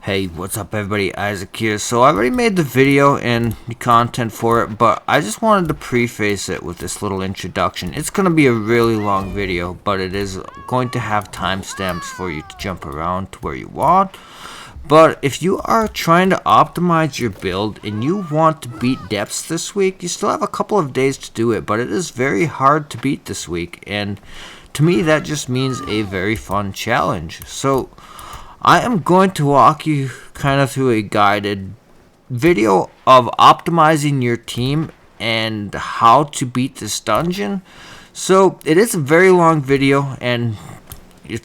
Hey, what's up everybody, Isaac here. So I already made the video and the content for it, but I just wanted to preface it with this little introduction. It's going to be a really long video, but it is going to have timestamps for you to jump around to where you want. But if you are trying to optimize your build and you want to beat Dps this week, you still have a couple of days to do it, but it is very hard to beat this week, and to me that just means a very fun challenge. So I am going to walk you kind of through a guided video of optimizing your team and how to beat this dungeon. So it is a very long video, and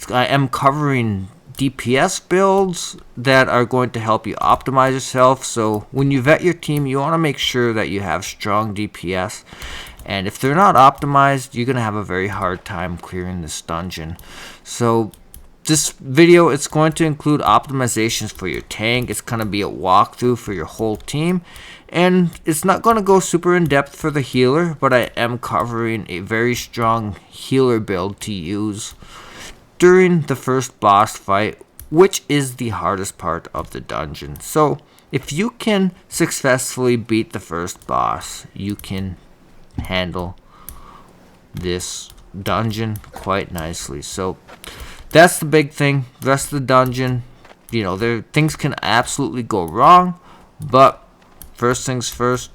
I am covering DPS builds that are going to help you optimize yourself. So when you vet your team, you want to make sure that you have strong DPS, and if they're not optimized, you're going to have a very hard time clearing this dungeon. So this video, it's going to include optimizations for your tank. It's going to be a walkthrough for your whole team, and it's not going to go super in depth for the healer, but I am covering a very strong healer build to use during the first boss fight, which is the hardest part of the dungeon. So if you can successfully beat the first boss, you can handle this dungeon quite nicely. So that's the big thing. The rest of the dungeon, things can absolutely go wrong, but first things first,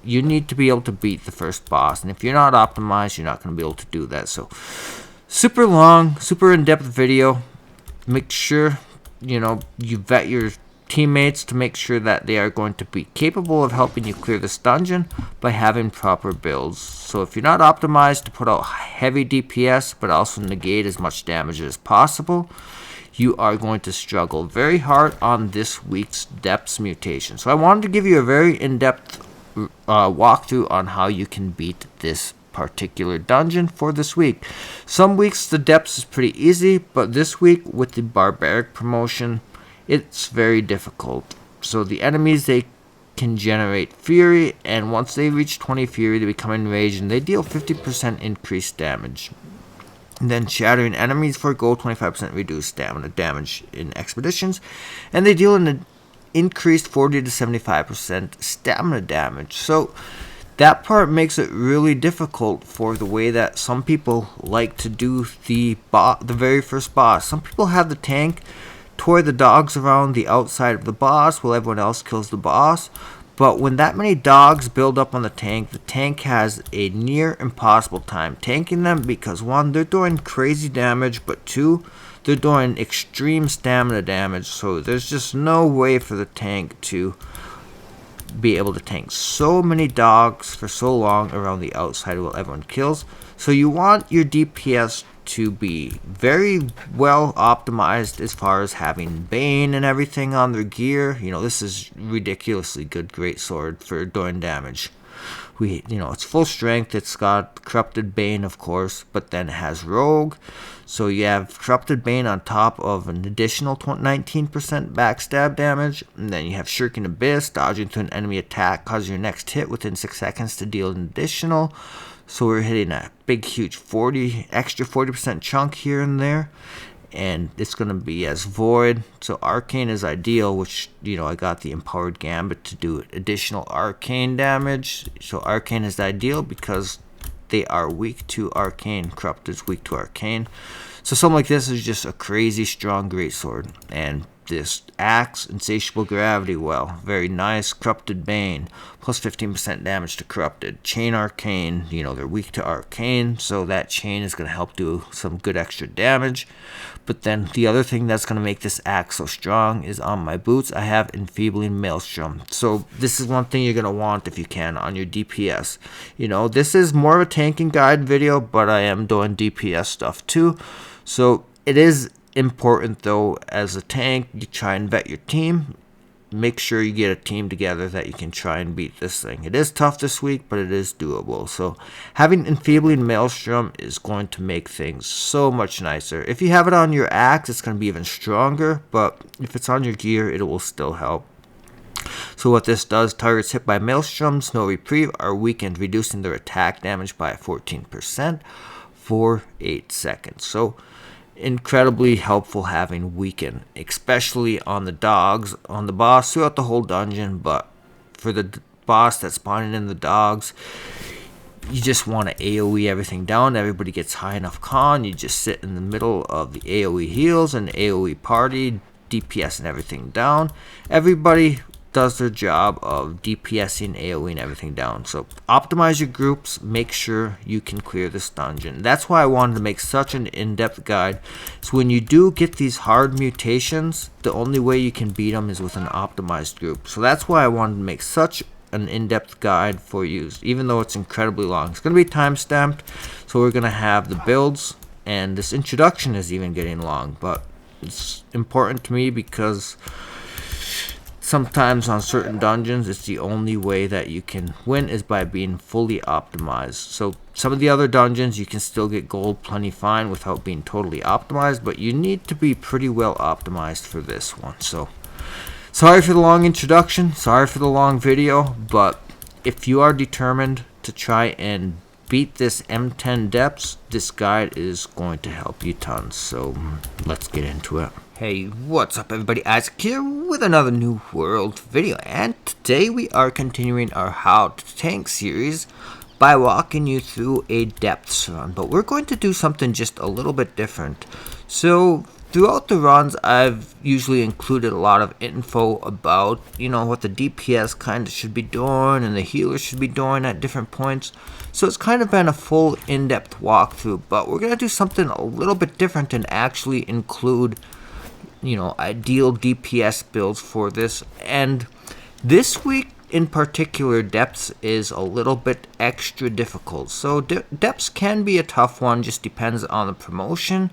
you need to be able to beat the first boss, and if you're not optimized, you're not going to be able to do that. So super long, super in-depth video. Make sure you vet your teammates to make sure that they are going to be capable of helping you clear this dungeon by having proper builds. So if you're not optimized to put out heavy DPS but also negate as much damage as possible, you are going to struggle very hard on this week's Dps mutation. So I wanted to give you a very in-depth walkthrough on how you can beat this particular dungeon for this week. Some weeks the Dps is pretty easy, but this week with the Barbaric promotion, it's very difficult. So the enemies, they can generate fury, and once they reach 20 fury, they become enraged and they deal 50% increased damage. And then shattering enemies forego 25% reduced stamina damage in expeditions, and they deal an increased 40 to 75% stamina damage. So that part makes it really difficult for the way that some people like to do the very first boss. Some people have the tank toy the dogs around the outside of the boss while everyone else kills the boss. But when that many dogs build up on the tank has a near impossible time tanking them, because one, they're doing crazy damage, but two, they're doing extreme stamina damage. So there's just no way for the tank to be able to tank so many dogs for so long around the outside while everyone kills. So you want your DPS to be very well optimized as far as having Bane and everything on their gear. This is ridiculously good greatsword for doing damage. It's full strength. It's got Corrupted Bane, of course, but then it has Rogue. So you have Corrupted Bane on top of an additional 19% backstab damage. And then you have Shirking Abyss, dodging to an enemy attack, causes your next hit within 6 seconds to deal an additional. So we're hitting a big, huge extra 40% chunk here and there. And it's going to be as Void. So Arcane is ideal, which, I got the Empowered Gambit to do additional Arcane damage. So Arcane is ideal because they are weak to Arcane. Corrupt is weak to Arcane. So something like this is just a crazy strong greatsword. And this Axe, Insatiable Gravity Well, very nice. Corrupted Bane, plus 15% damage to Corrupted. Chain Arcane, they're weak to Arcane, so that chain is going to help do some good extra damage. But then the other thing that's going to make this Axe so strong is on my boots, I have Enfeebling Maelstrom. So this is one thing you're going to want if you can on your DPS. This is more of a tanking guide video, but I am doing DPS stuff too. So it is important, though, as a tank, you try and vet your team. Make sure you get a team together that you can try and beat this thing. It is tough this week, but it is doable. So having Enfeebling Maelstrom is going to make things so much nicer. If you have it on your axe, it's going to be even stronger, but if it's on your gear, it will still help. So what this does, targets hit by Maelstroms, no reprieve, are weakened, reducing their attack damage by 14% for 8 seconds. So incredibly helpful having weaken, especially on the dogs, on the boss throughout the whole dungeon. But for the boss that's spawning in the dogs, you just want to AoE everything down. Everybody gets high enough con. You just sit in the middle of the AoE heals and AoE party, DPS and everything down. Everybody does their job of DPSing, AoE and everything down. So optimize your groups, make sure you can clear this dungeon. That's why I wanted to make such an in-depth guide. So when you do get these hard mutations, the only way you can beat them is with an optimized group. So that's why I wanted to make such an in-depth guide for you, even though it's incredibly long. It's going to be time-stamped, so we're going to have the builds, and this introduction is even getting long, but it's important to me because sometimes on certain dungeons, it's the only way that you can win is by being fully optimized. So some of the other dungeons, you can still get gold plenty fine without being totally optimized, but you need to be pretty well optimized for this one. So sorry for the long introduction, sorry for the long video, but if you are determined to try and beat this M10 Dps, this guide is going to help you tons. So let's get into it. Hey, what's up everybody, Isaac here with another New World video, and today we are continuing our How to Tank series by walking you through a depths run, but we're going to do something just a little bit different. So throughout the runs, I've usually included a lot of info about, what the DPS kind of should be doing and the healers should be doing at different points. So it's kind of been a full in-depth walkthrough, but we're going to do something a little bit different and actually include ideal DPS builds for this. And this week in particular, depths is a little bit extra difficult. So depths can be a tough one, just depends on the promotion.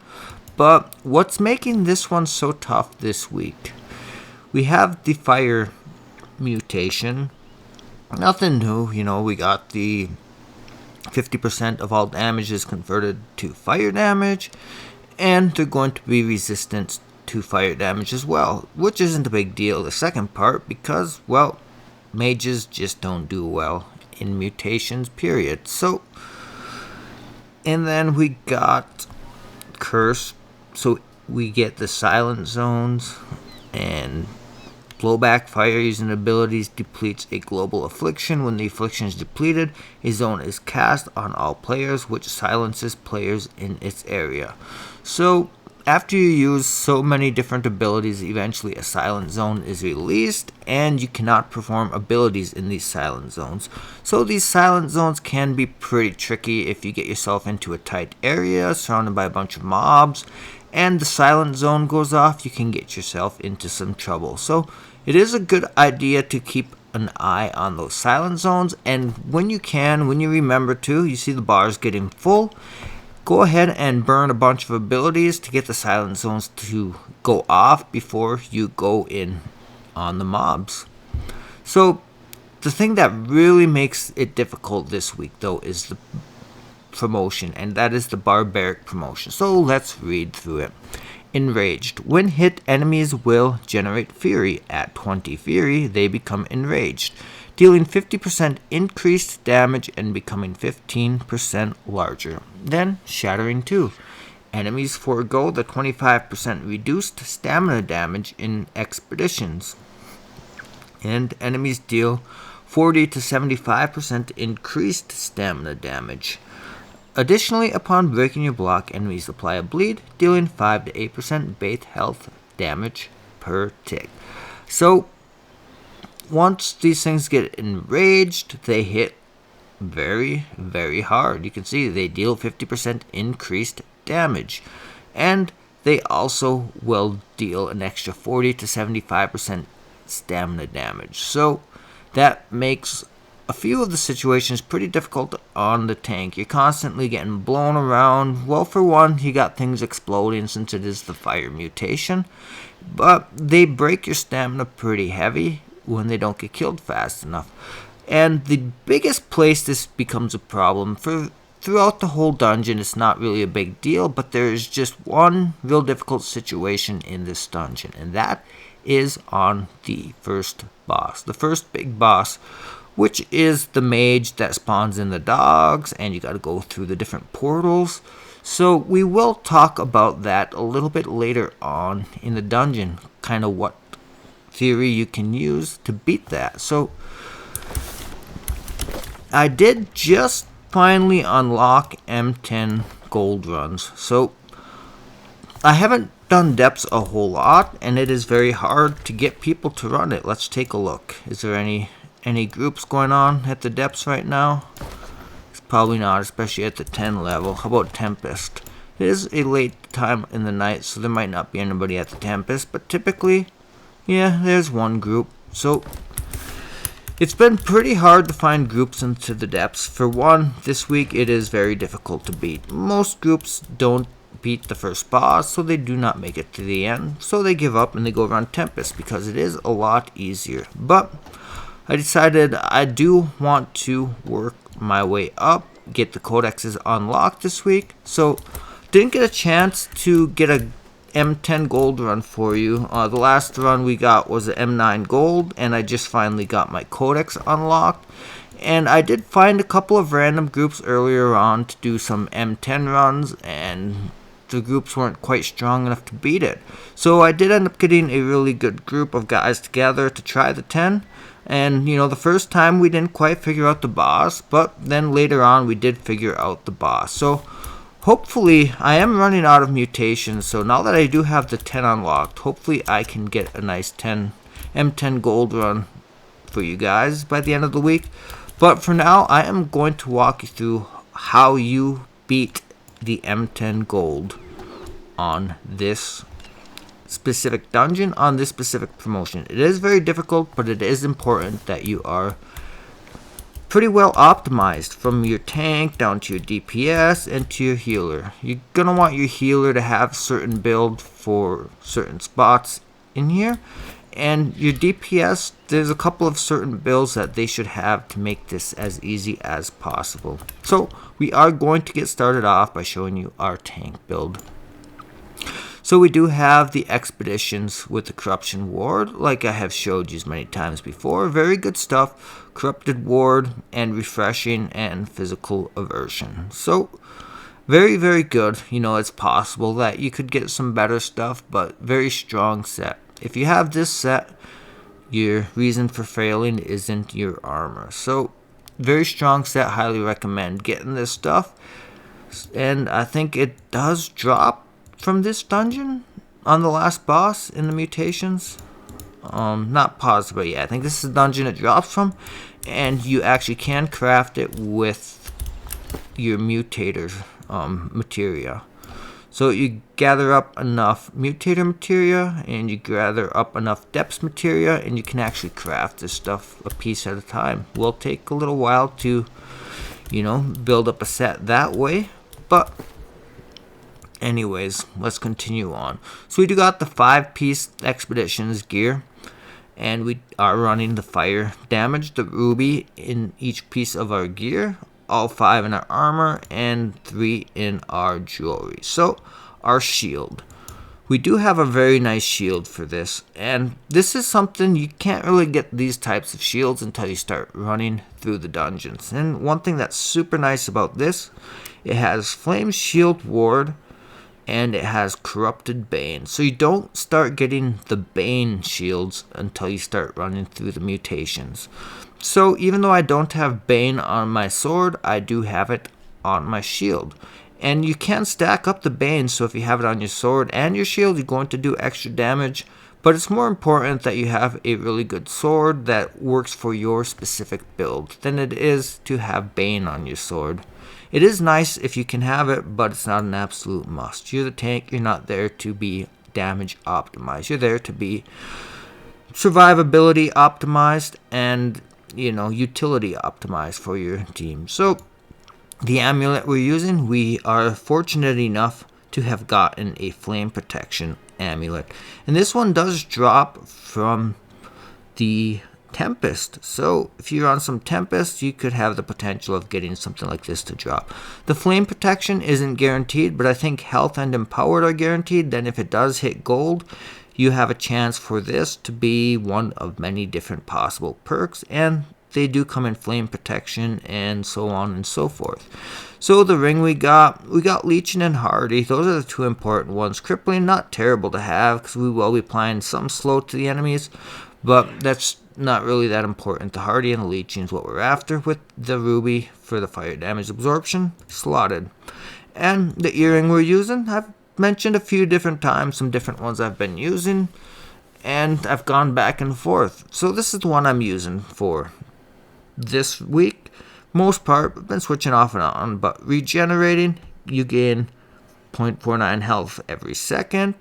But what's making this one so tough this week? We have the fire mutation. Nothing new, we got the 50% of all damage is converted to fire damage, and they're going to be resistant to fire damage as well, which isn't a big deal. The second part, because, well, mages just don't do well in mutations, period. So, and then we got curse, so we get the silent zones, and blowback fire using abilities depletes a global affliction. When the affliction is depleted, a zone is cast on all players, which silences players in its area. So after you use so many different abilities, eventually a silent zone is released, and you cannot perform abilities in these silent zones. So these silent zones can be pretty tricky if you get yourself into a tight area surrounded by a bunch of mobs, and the silent zone goes off, you can get yourself into some trouble. So it is a good idea to keep an eye on those silent zones, and when you remember to, you see the bars getting full, go ahead and burn a bunch of abilities to get the silent zones to go off before you go in on the mobs. So the thing that really makes it difficult this week though is the promotion, and that is the Barbaric promotion. So let's read through it. Enraged. When hit, enemies will generate fury. At 20 fury, they become enraged, dealing 50% increased damage and becoming 15% larger. Then, Shattering 2. Enemies forego the 25% reduced stamina damage in expeditions, and enemies deal 40 to 75% increased stamina damage. Additionally, upon breaking your block, enemies apply a bleed, dealing 5 to 8% base health damage per tick. So once these things get enraged, they hit very, very hard. You can see they deal 50% increased damage, and they also will deal an extra 40 to 75% stamina damage. So that makes a few of the situations pretty difficult on the tank. You're constantly getting blown around. Well, for one, you got things exploding since it is the fire mutation, but they break your stamina pretty heavy when they don't get killed fast enough. And the biggest place this becomes a problem, throughout the whole dungeon, it's not really a big deal, but there is just one real difficult situation in this dungeon, and that is on the first boss, the first big boss, which is the mage that spawns in the dogs, and you got to go through the different portals. So we will talk about that a little bit later on in the dungeon, kind of what theory you can use to beat that. So I did just finally unlock M10 gold runs. So I haven't done Dps a whole lot, and it is very hard to get people to run it. Let's take a look. Is there any groups going on at the Dps right now? It's probably not, especially at the 10 level. How about Tempest? It is a late time in the night, so there might not be anybody at the Tempest, but typically, yeah, there's one group. So it's been pretty hard to find groups into the Dps. For one, this week it is very difficult to beat. Most groups don't beat the first boss, so they do not make it to the end. So they give up and they go run Tempest because it is a lot easier. But I decided I do want to work my way up, get the codexes unlocked this week. So didn't get a chance to get a M10 gold run for you. The last run we got was an M9 gold, and I just finally got my codex unlocked. And I did find a couple of random groups earlier on to do some M10 runs, and the groups weren't quite strong enough to beat it. So I did end up getting a really good group of guys together to try the 10. And, you know, the first time we didn't quite figure out the boss, but then later on we did figure out the boss. So hopefully I am running out of mutations, so now that I do have the 10 unlocked, hopefully I can get a nice M10 gold run for you guys by the end of the week. But for now, I am going to walk you through how you beat the M10 gold on this specific dungeon, on this specific promotion. It is very difficult, but it is important that you are pretty well optimized from your tank down to your DPS and to your healer. You're gonna want your healer to have certain build for certain spots in here, and your DPS, there's a couple of certain builds that they should have to make this as easy as possible. So we are going to get started off by showing you our tank build. So we do have the expeditions with the corruption ward, like I have showed you many times before. Very good stuff. Corrupted ward and refreshing and physical aversion. So very, very good. You know, it's possible that you could get some better stuff, but very strong set. If you have this set, your reason for failing isn't your armor. So very strong set. Highly recommend getting this stuff. And I think it does drop from this dungeon on the last boss in the mutations. Not positive, but yeah, I think this is the dungeon it drops from, and you actually can craft it with your mutator materia. So you gather up enough mutator materia, and you gather up enough Dps materia, and you can actually craft this stuff a piece at a time. Will take a little while to, you know, build up a set that way, but anyways, let's continue on. So we do got the 5-piece expeditions gear, and we are running the fire damage, the ruby in each piece of our gear, all 5 in our armor, and 3 in our jewelry. So our shield. We do have a very nice shield for this, and this is something you can't really get these types of shields until you start running through the dungeons. And one thing that's super nice about this, it has flame shield ward, and it has corrupted bane. So you don't start getting the bane shields until you start running through the mutations. So even though I don't have bane on my sword, I do have it on my shield. And you can stack up the bane, so if you have it on your sword and your shield, you're going to do extra damage. But it's more important that you have a really good sword that works for your specific build than it is to have bane on your sword. It is nice if you can have it, but it's not an absolute must. You're the tank, you're not there to be damage optimized. You're there to be survivability optimized and, you know, utility optimized for your team. So the amulet we're using, we are fortunate enough to have gotten a flame protection amulet. And this one does drop from the Tempest. So if you're on some Tempest, you could have the potential of getting something like this to drop. The flame protection isn't guaranteed, but I think health and empowered are guaranteed. Then if it does hit gold, you have a chance for this to be one of many different possible perks, and they do come in flame protection and so on and so forth. So the ring we got Leeching and Hardy. Those are the two important ones. Crippling, not terrible to have because we will be applying some slow to the enemies, but that's not really that important. The Hardy and the Leeching is what we're after, with the Ruby for the fire damage absorption slotted. And the earring we're using, I've mentioned a few different times, some different ones I've been using, and I've gone back and forth. So this is the one I'm using for this week. Most part, I've been switching off and on, but regenerating, you gain 0.49 health every second.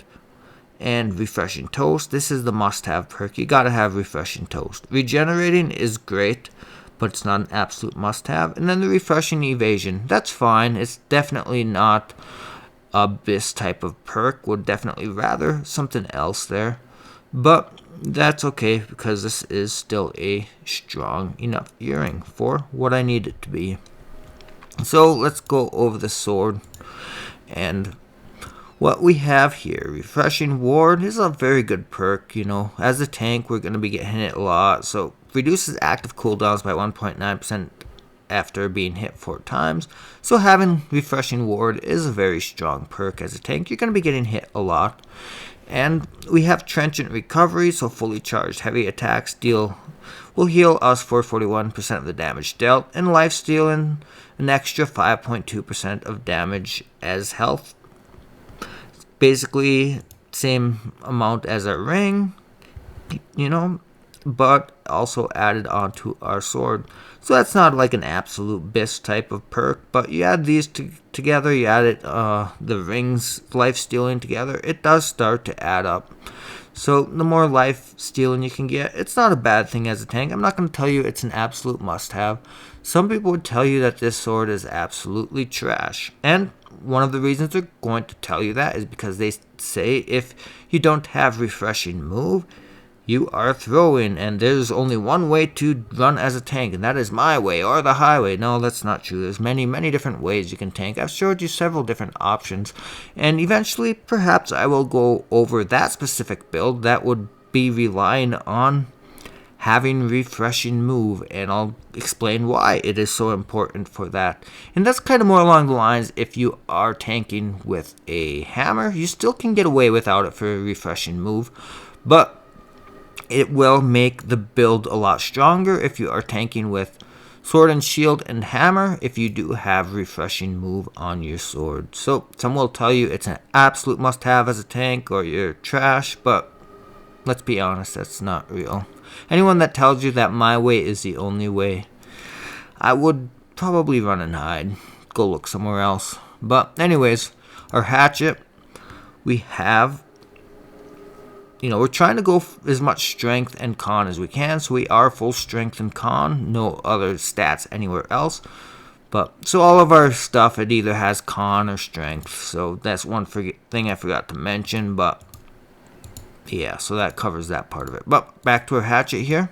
And Refreshing Toast, this is the must-have perk. You gotta have Refreshing Toast. Regenerating is great, but it's not an absolute must-have. And then the Refreshing Evasion, that's fine. It's definitely not a Abyss type of perk. Would definitely rather something else there. But that's okay because this is still a strong enough earring for what I need it to be. So let's go over the sword and what we have here. Refreshing Ward is a very good perk. As a tank, we're going to be getting hit a lot. So reduces active cooldowns by 1.9% after being hit 4 times. So having Refreshing Ward is a very strong perk as a tank. You're going to be getting hit a lot. And we have Trenchant Recovery, so fully charged heavy attacks will heal us for 41% of the damage dealt, and lifestealing an extra 5.2% of damage as health. Basically, same amount as our ring, but also added onto our sword. So that's not like an absolute BIS type of perk, but you add these together, you add it, the rings life stealing together, it does start to add up. So the more life stealing you can get, it's not a bad thing as a tank. I'm not going to tell you it's an absolute must have. Some people would tell you that this sword is absolutely trash, and one of the reasons they're going to tell you that is because they say if you don't have Refreshing Move, you are throwing, and there's only one way to run as a tank, and that is my way or the highway. No, that's not true. There's many, many different ways you can tank. I've showed you several different options, and eventually, perhaps I will go over that specific build that would be relying on having Refreshing Move, and I'll explain why it is so important for that. And that's kind of more along the lines, if you are tanking with a hammer, you still can get away without it for a Refreshing Move, but it will make the build a lot stronger if you are tanking with sword and shield and hammer, if you do have Refreshing Move on your sword. So some will tell you it's an absolute must-have as a tank or you're trash, but let's be honest, that's not real. Anyone that tells you that my way is the only way, I would probably run and hide. Go look somewhere else. But anyways, our hatchet, we have, we're trying to go as much strength and con as we can, so we are full strength and con, no other stats anywhere else. But so all of our stuff, it either has con or strength, so that's one thing I forgot to mention, but yeah, so that covers that part of it. But back to our hatchet here.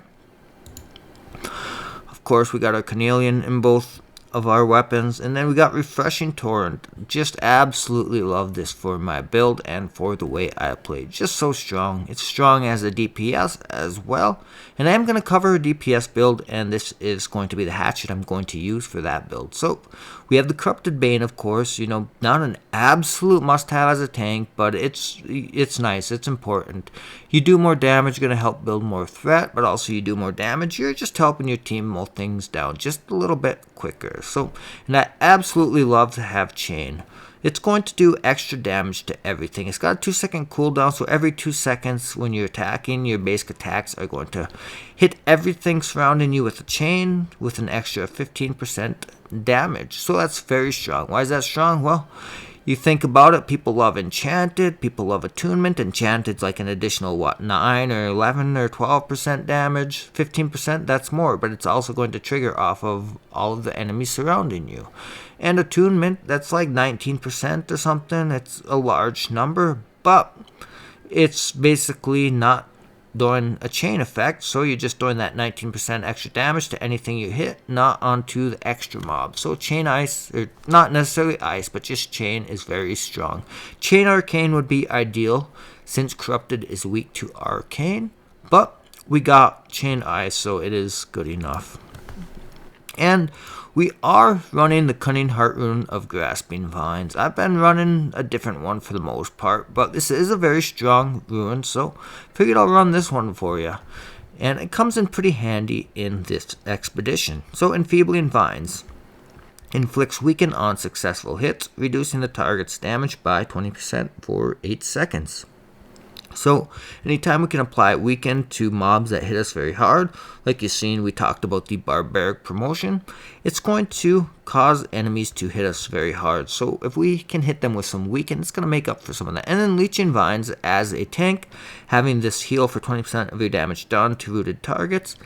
Of course, we got our Cornelian in both of our weapons, and then we got Refreshing Torrent. Just absolutely love this for my build and for the way I play. Just so strong. It's strong as a DPS as well, and I am going to cover a DPS build, and this is going to be the hatchet I'm going to use for that build. So we have the Corrupted Bane, of course, not an absolute must-have as a tank, but it's nice, it's important. You do more damage, going to help build more threat, but also you do more damage, you're just helping your team mow things down just a little bit quicker. So, and I absolutely love to have Chain. It's going to do extra damage to everything. It's got a 2-second cooldown, so every 2 seconds when you're attacking, your basic attacks are going to hit everything surrounding you with a chain with an extra 15% damage. So that's very strong. Why is that strong? Well, you think about it, people love Enchanted, people love Attunement. Enchanted's like an additional, 9 or 11 or 12% damage, 15%, that's more, but it's also going to trigger off of all of the enemies surrounding you. And Attunement, that's like 19% or something, it's a large number, but it's basically not doing a chain effect, so you're just doing that 19% extra damage to anything you hit, not onto the extra mob. So chain ice, or not necessarily ice, but just chain is very strong. Chain arcane would be ideal since corrupted is weak to arcane, but we got chain ice, so it is good enough. And we are running the Cunning HeartRune of Grasping Vines. I've been running a different one for the most part, but this is a very strong rune, so figured I'll run this one for you. And it comes in pretty handy in this expedition. So Enfeebling Vines inflicts weaken on successful hits, reducing the target's damage by 20% for 8 seconds. So anytime we can apply weaken to mobs that hit us very hard, like you've seen we talked about the Barbaric promotion, it's going to cause enemies to hit us very hard. So if we can hit them with some weaken, it's going to make up for some of that. And then Leeching Vines as a tank, having this heal for 20% of your damage done to rooted targets,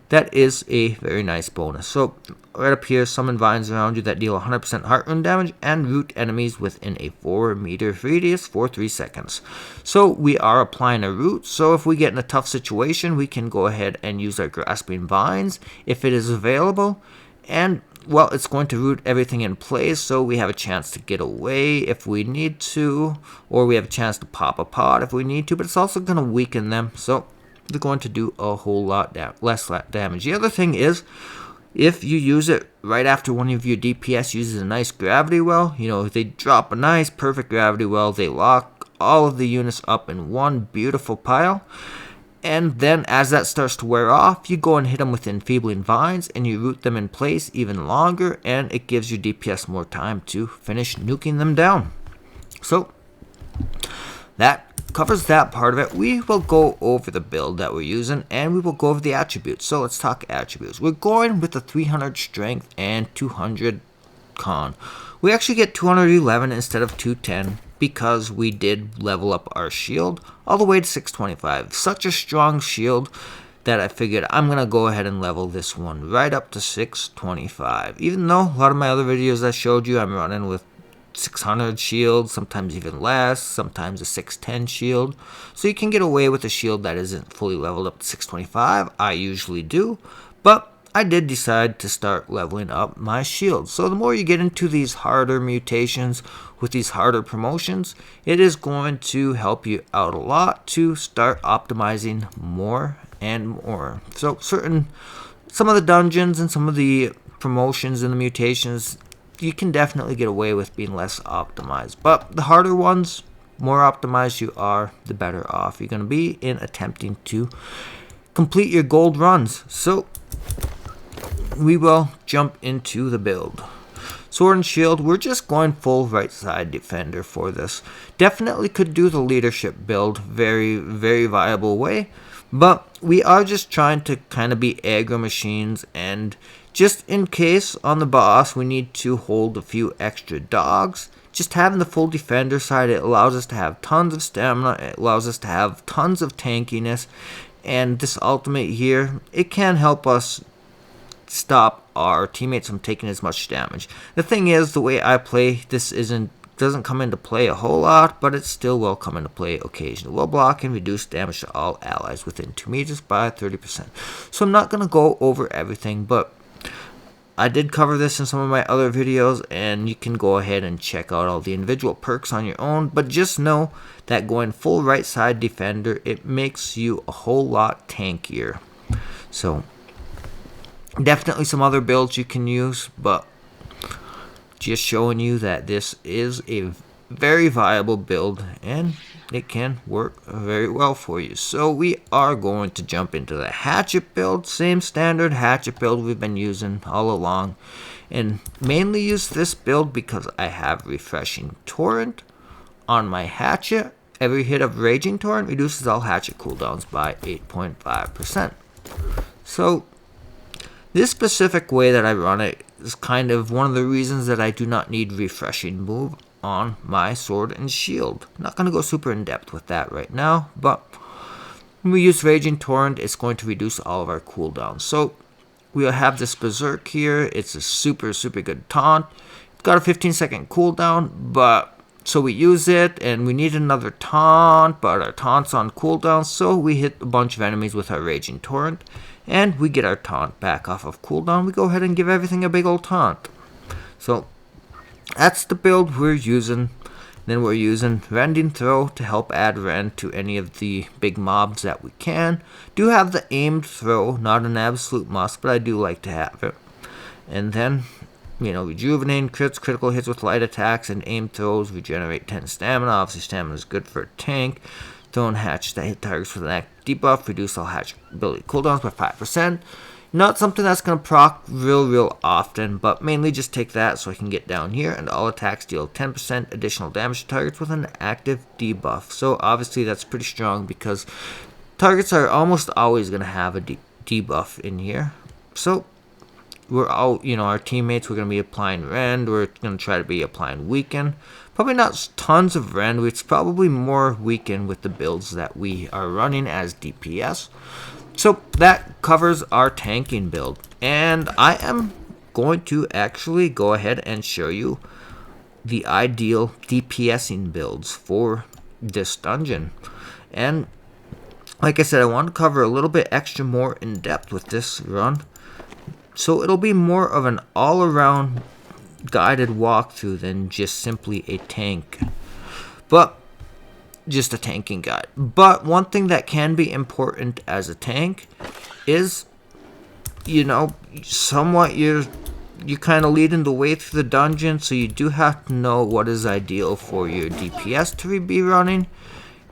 that is a very nice bonus. So right up here, summon vines around you that deal 100% HeartRune damage and root enemies within a 4-meter radius for 3 seconds. So we are applying a root, so if we get in a tough situation, we can go ahead and use our Grasping Vines if it is available. And well, it's going to root everything in place, so we have a chance to get away if we need to, or we have a chance to pop a pod if we need to, but it's also going to weaken them, so they're going to do a whole lot less damage. The other thing is, if you use it right after one of your DPS uses a nice gravity well, they drop a nice perfect gravity well, they lock all of the units up in one beautiful pile, and then as that starts to wear off, you go and hit them with Enfeebling Vines and you root them in place even longer, and it gives your DPS more time to finish nuking them down. So that covers that part of it. We will go over the build that we're using, and we will go over the attributes. So let's talk attributes. We're going with the 300 strength and 200 con. We actually get 211 instead of 210 because we did level up our shield all the way to 625. Such a strong shield that I figured I'm going to go ahead and level this one right up to 625. Even though a lot of my other videos I showed you, I'm running with 600 shield, sometimes even less, sometimes a 610 shield. So you can get away with a shield that isn't fully leveled up to 625. I usually do, but I did decide to start leveling up my shield. So the more you get into these harder mutations with these harder promotions, it is going to help you out a lot to start optimizing more and more. So some of the dungeons and some of the promotions and the mutations, you can definitely get away with being less optimized, but the harder ones, more optimized you are, the better off you're going to be in attempting to complete your gold runs. So we will jump into the build. Sword and shield, we're just going full right side defender for this. Definitely could do the leadership build, very, very viable way, but we are just trying to kind of be aggro machines, and just in case on the boss we need to hold a few extra dogs, just having the full defender side, it allows us to have tons of stamina, it allows us to have tons of tankiness, and this ultimate here, it can help us stop our teammates from taking as much damage. The thing is, the way I play, this doesn't come into play a whole lot, but it still will come into play occasionally. Will block and reduce damage to all allies within 2 meters by 30%. So I'm not going to go over everything, but I did cover this in some of my other videos, and you can go ahead and check out all the individual perks on your own, but just know that going full right side defender, it makes you a whole lot tankier. So definitely some other builds you can use, but just showing you that this is a very viable build and it can work very well for you. So we are going to jump into the hatchet build, same standard hatchet build we've been using all along, and mainly use this build because I have refreshing torrent on my hatchet. Every hit of raging torrent reduces all hatchet cooldowns by 8.5%. So this specific way that I run it is kind of one of the reasons that I do not need refreshing move on my sword and shield. I'm not going to go super in depth with that right now, but when we use Raging Torrent, it's going to reduce all of our cooldowns. So we'll have this Berserk here. It's a super good taunt. It's got a 15-second cooldown, but so we use it and we need another taunt, but our taunt's on cooldown, so we hit a bunch of enemies with our Raging Torrent and we get our taunt back off of cooldown. We go ahead and give everything a big old taunt. So that's the build we're using. Then we're using Rending Throw to help add rend to any of the big mobs that we can. Do have the aimed throw, not an absolute must, but I do like to have it. And then, rejuvenating crits, critical hits with light attacks, and aim throws regenerate 10 stamina. Obviously, stamina is good for a tank. Thrown hatch that hit targets with an active debuff, reduce all hatch ability cooldowns by 5%. Not something that's going to proc real often, but mainly just take that so I can get down here, and all attacks deal 10% additional damage to targets with an active debuff. So obviously that's pretty strong because targets are almost always going to have a debuff in here. So we're all, our teammates, we're going to be applying Rend, we're going to try to be applying Weaken. Probably not tons of Rend, it's probably more Weaken with the builds that we are running as DPS. So that covers our tanking build, and I am going to actually go ahead and show you the ideal DPSing builds for this dungeon. And like I said, I want to cover a little bit extra more in depth with this run, so it'll be more of an all-around guided walkthrough than just simply a tank, but just a tanking guide. But one thing that can be important as a tank is, somewhat you're kind of leading the way through the dungeon, so you do have to know what is ideal for your DPS to be running,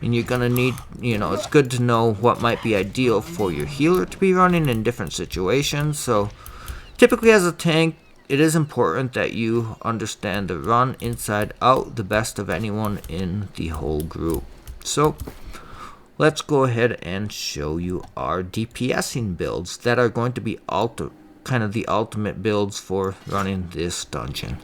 and you're gonna need, it's good to know what might be ideal for your healer to be running in different situations. So typically as a tank, it is important that you understand the run inside out the best of anyone in the whole group. So let's go ahead and show you our DPSing builds that are going to be kind of the ultimate builds for running this dungeon.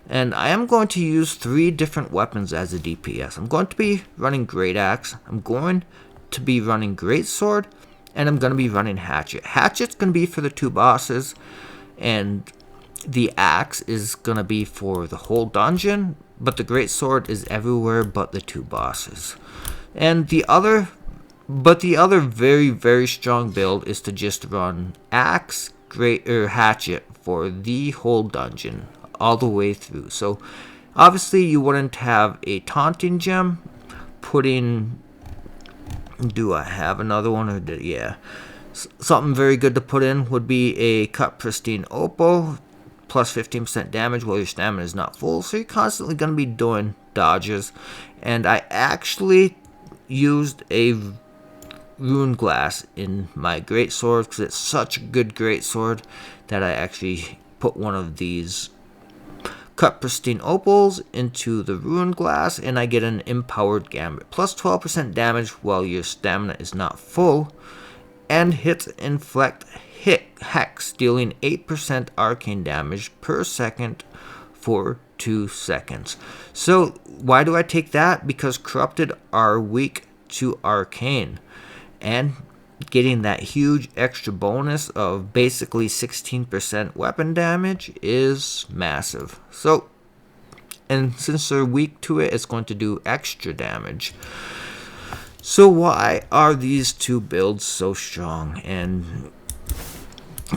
And I am going to use 3 different weapons as a DPS. I'm going to be running Great Axe, I'm going to be running GreatSword, and I'm going to be running Hatchet. Hatchet's going to be for the 2 bosses, and the axe is going to be for the whole dungeon, but the GreatSword is everywhere but the 2 bosses. And the other very strong build is to just run axe, hatchet for the whole dungeon all the way through. So obviously you wouldn't have a taunting gem. Do I have another one? Or yeah. Something very good to put in would be a cut pristine opal, plus 15% damage while your stamina is not full, so you're constantly going to be doing dodges. And I actually used a rune glass in my greatsword because it's such a good greatsword that I actually put one of these cut pristine opals into the rune glass, and I get an empowered gambit, plus 12% damage while your stamina is not full, and hits inflict hex, dealing 8% arcane damage per second for 2 seconds. So why do I take that? Because corrupted are weak to arcane, and getting that huge extra bonus of basically 16% weapon damage is massive. So, and since they're weak to it, it's going to do extra damage. So why are these 2 builds so strong? And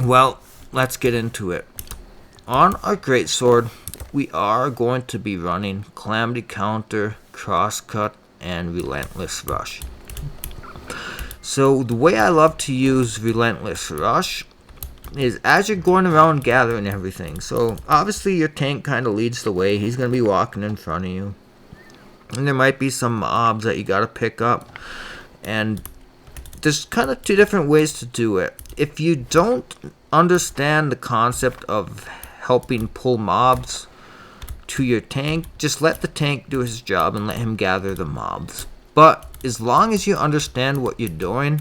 well, let's get into it. On our greatsword, we are going to be running Calamity Counter, Crosscut, and Relentless Rush. So the way I love to use Relentless Rush is as you're going around gathering everything. So obviously your tank kind of leads the way. He's going to be walking in front of you. And there might be some mobs that you got to pick up. And there's kind of 2 different ways to do it. If you don't understand the concept of helping pull mobs to your tank, just let the tank do his job and let him gather the mobs. But as long as you understand what you're doing,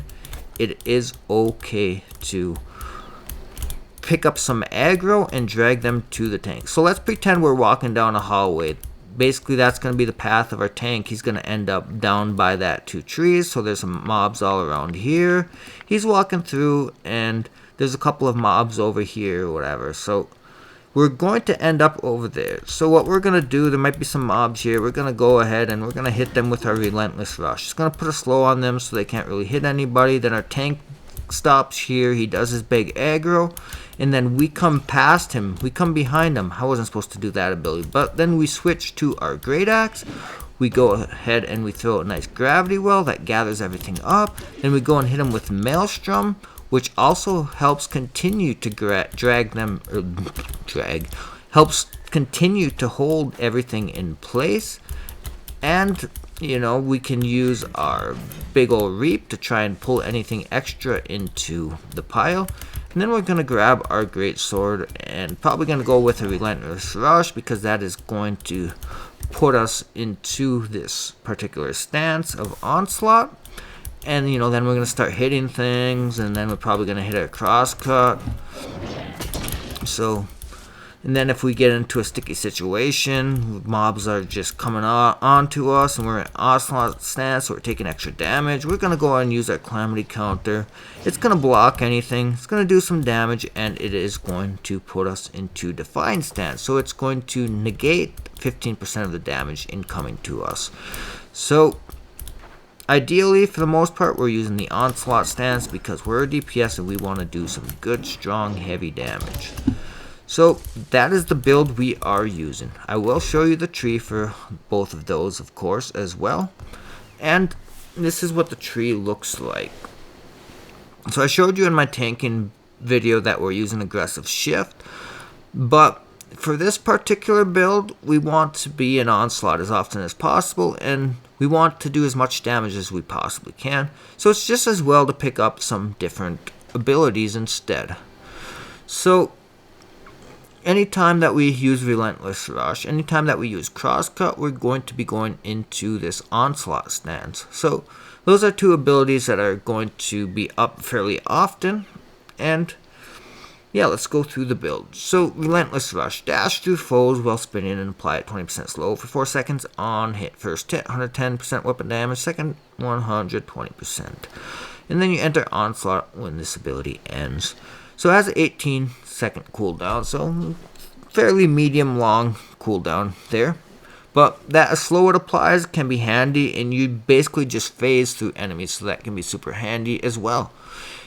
it is okay to pick up some aggro and drag them to the tank. So let's pretend we're walking down a hallway. Basically that's going to be the path of our tank. He's going to end up down by that 2 trees. So there's some mobs all around here. He's walking through, and there's a couple of mobs over here or whatever. So we're going to end up over there. So what we're going to do, there might be some mobs here. We're going to go ahead and we're going to hit them with our Relentless Rush. It's going to put a slow on them so they can't really hit anybody. Then our tank stops here. He does his big aggro. And then we come past him. We come behind him. I wasn't supposed to do that ability. But then we switch to our Great Axe. We go ahead and we throw a nice gravity well that gathers everything up. Then we go and hit him with Maelstrom, which also helps continue to helps continue to hold everything in place. And we can use our big old reap to try and pull anything extra into the pile. And then we're going to grab our great sword and probably going to go with a relentless rush, because that is going to put us into this particular stance of onslaught. And then we're going to start hitting things, and then we're probably going to hit a crosscut. And then if we get into a sticky situation, mobs are just coming onto us, and we're in onslaught stance, so we're taking extra damage, we're going to go ahead and use our calamity counter. It's going to block anything, it's going to do some damage, and it is going to put us into defiant stance. So it's going to negate 15% of the damage incoming to us. So ideally, for the most part, we're using the onslaught stance because we're a DPS and we want to do some good, strong, heavy damage. So that is the build we are using. I will show you the tree for both of those, of course, as well. And this is what the tree looks like. So I showed you in my tanking video that we're using aggressive shift, but for this particular build, we want to be in onslaught as often as possible, and we want to do as much damage as we possibly can. So it's just as well to pick up some different abilities instead. So anytime that we use Relentless Rush, anytime that we use Crosscut, we're going to be going into this Onslaught stance. So those are two abilities that are going to be up fairly often. And yeah, let's go through the build. So Relentless Rush, dash through foes while spinning and apply it 20% slow for 4 seconds on hit. First hit, 110% weapon damage, second 120%. And then you enter Onslaught when this ability ends. So it has an 18-second cooldown, so fairly medium-long cooldown there. But that slow it applies can be handy, and you basically just phase through enemies, so that can be super handy as well.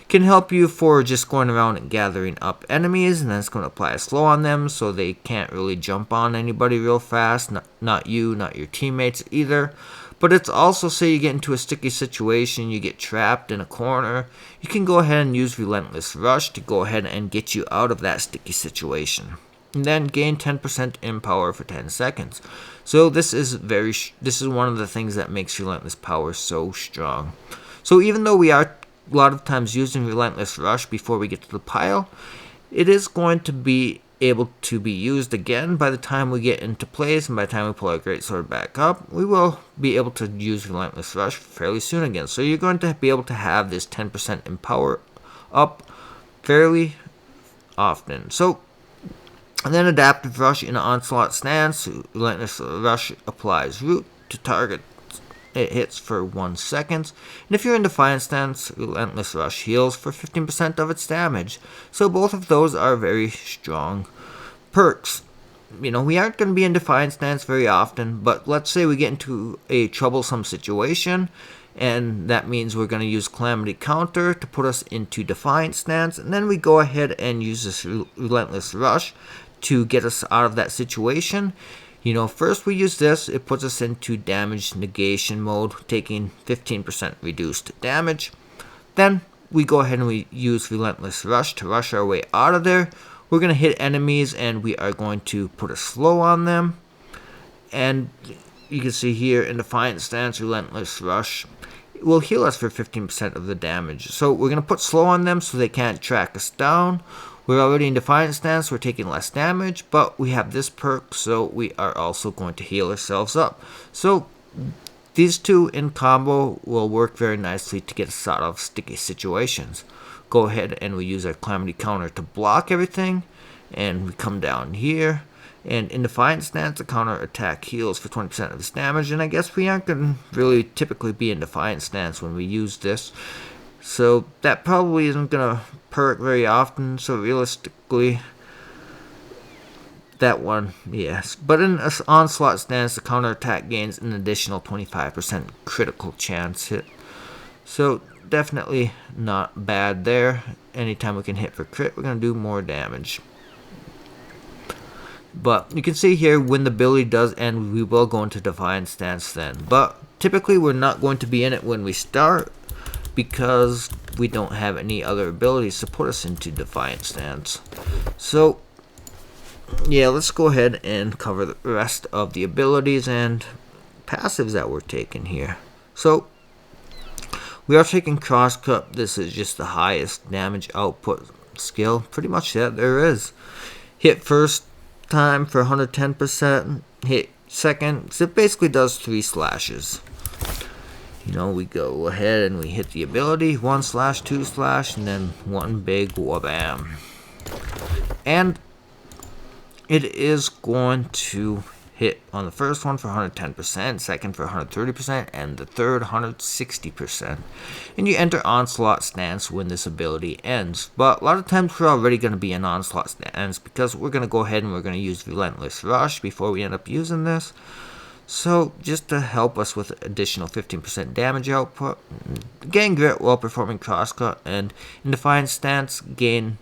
Can help you for just going around and gathering up enemies, and then it's going to apply a slow on them, so they can't really jump on anybody real fast, not you, not your teammates either. But it's also, say you get into a sticky situation, you get trapped in a corner, you can go ahead and use Relentless Rush to go ahead and get you out of that sticky situation. And then gain 10% in power for 10 seconds. So this is one of the things that makes Relentless Power so strong. So even though we are a lot of times using Relentless Rush before we get to the pile, it is going to be able to be used again by the time we get into place, and by the time we pull our greatsword back up, we will be able to use Relentless Rush fairly soon again. So you're going to be able to have this 10% in power up fairly often. So, and then Adaptive Rush in an Onslaught stance, Relentless Rush applies root to target. It hits for 1 second, and if you're in Defiant stance, Relentless Rush heals for 15% of its damage. So both of those are very strong perks. We aren't going to be in Defiant stance very often, but let's say we get into a troublesome situation, and that means we're going to use Calamity Counter to put us into Defiant stance, and then we go ahead and use this Relentless Rush to get us out of that situation. First we use this, it puts us into damage negation mode, taking 15% reduced damage. Then we go ahead and we use Relentless Rush to rush our way out of there. We're going to hit enemies, and we are going to put a slow on them. And you can see here in Defiant stance, Relentless Rush will heal us for 15% of the damage. So we're going to put slow on them so they can't track us down. We're already in Defiant stance, we're taking less damage, but we have this perk, so we are also going to heal ourselves up. So these two in combo will work very nicely to get us out of sticky situations. Go ahead and we use our Calamity Counter to block everything, and we come down here. And in Defiant stance, the counter attack heals for 20% of its damage, and I guess we aren't going to really typically be in Defiant stance when we use this. So that probably isn't going to perk very often, so realistically, that one, yes. But in an Onslaught stance, the counterattack gains an additional 25% critical chance hit. So definitely not bad there. Anytime we can hit for crit, we're going to do more damage. But you can see here, when the ability does end, we will go into Defiant stance then. But typically we're not going to be in it when we start, because we don't have any other abilities to put us into Defiant stance. So yeah, let's go ahead and cover the rest of the abilities and passives that we're taking here. So we are taking Crosscut. This is just the highest damage output skill pretty much that there is. Hit first time for 110%, hit second, so it basically does 3 slashes. You know, we go ahead and we hit the ability, 1 slash, 2 slash, and then one big wabam. And it is going to hit on the first one for 110%, second for 130%, and the third 160%. And you enter Onslaught stance when this ability ends. But a lot of times we're already going to be in Onslaught stance because we're going to go ahead and we're going to use Relentless Rush before we end up using this. So just to help us with additional 15% damage output, gain grit while performing Crosscut, and in Defiant stance, gain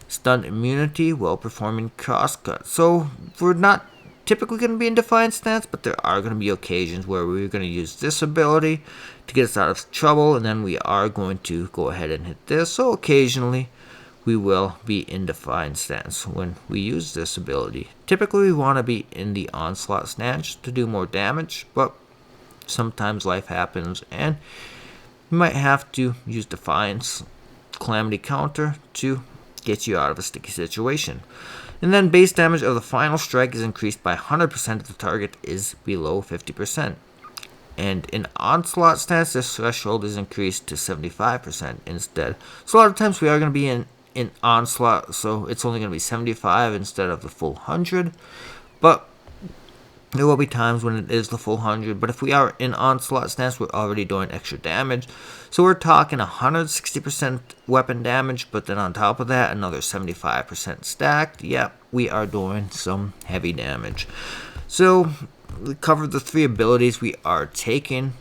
stun immunity while performing Crosscut. So we're not typically going to be in Defiant stance, but there are going to be occasions where we're going to use this ability to get us out of trouble, and then we are going to go ahead and hit this. So occasionally we will be in Defiant stance when we use this ability. Typically we want to be in the Onslaught stance to do more damage, but sometimes life happens and you might have to use Defiance Calamity Counter to get you out of a sticky situation. And then base damage of the final strike is increased by 100% if the target is below 50%. And in Onslaught stance, this threshold is increased to 75% instead. So a lot of times we are going to be in Onslaught, so it's only going to be 75 instead of the full 100. But there will be times when it is the full 100, but if we are in Onslaught stance, we're already doing extra damage. So we're talking 160% weapon damage, but then on top of that, another 75% stacked. Yep, we are doing some heavy damage. So we covered the 3 abilities we are taking,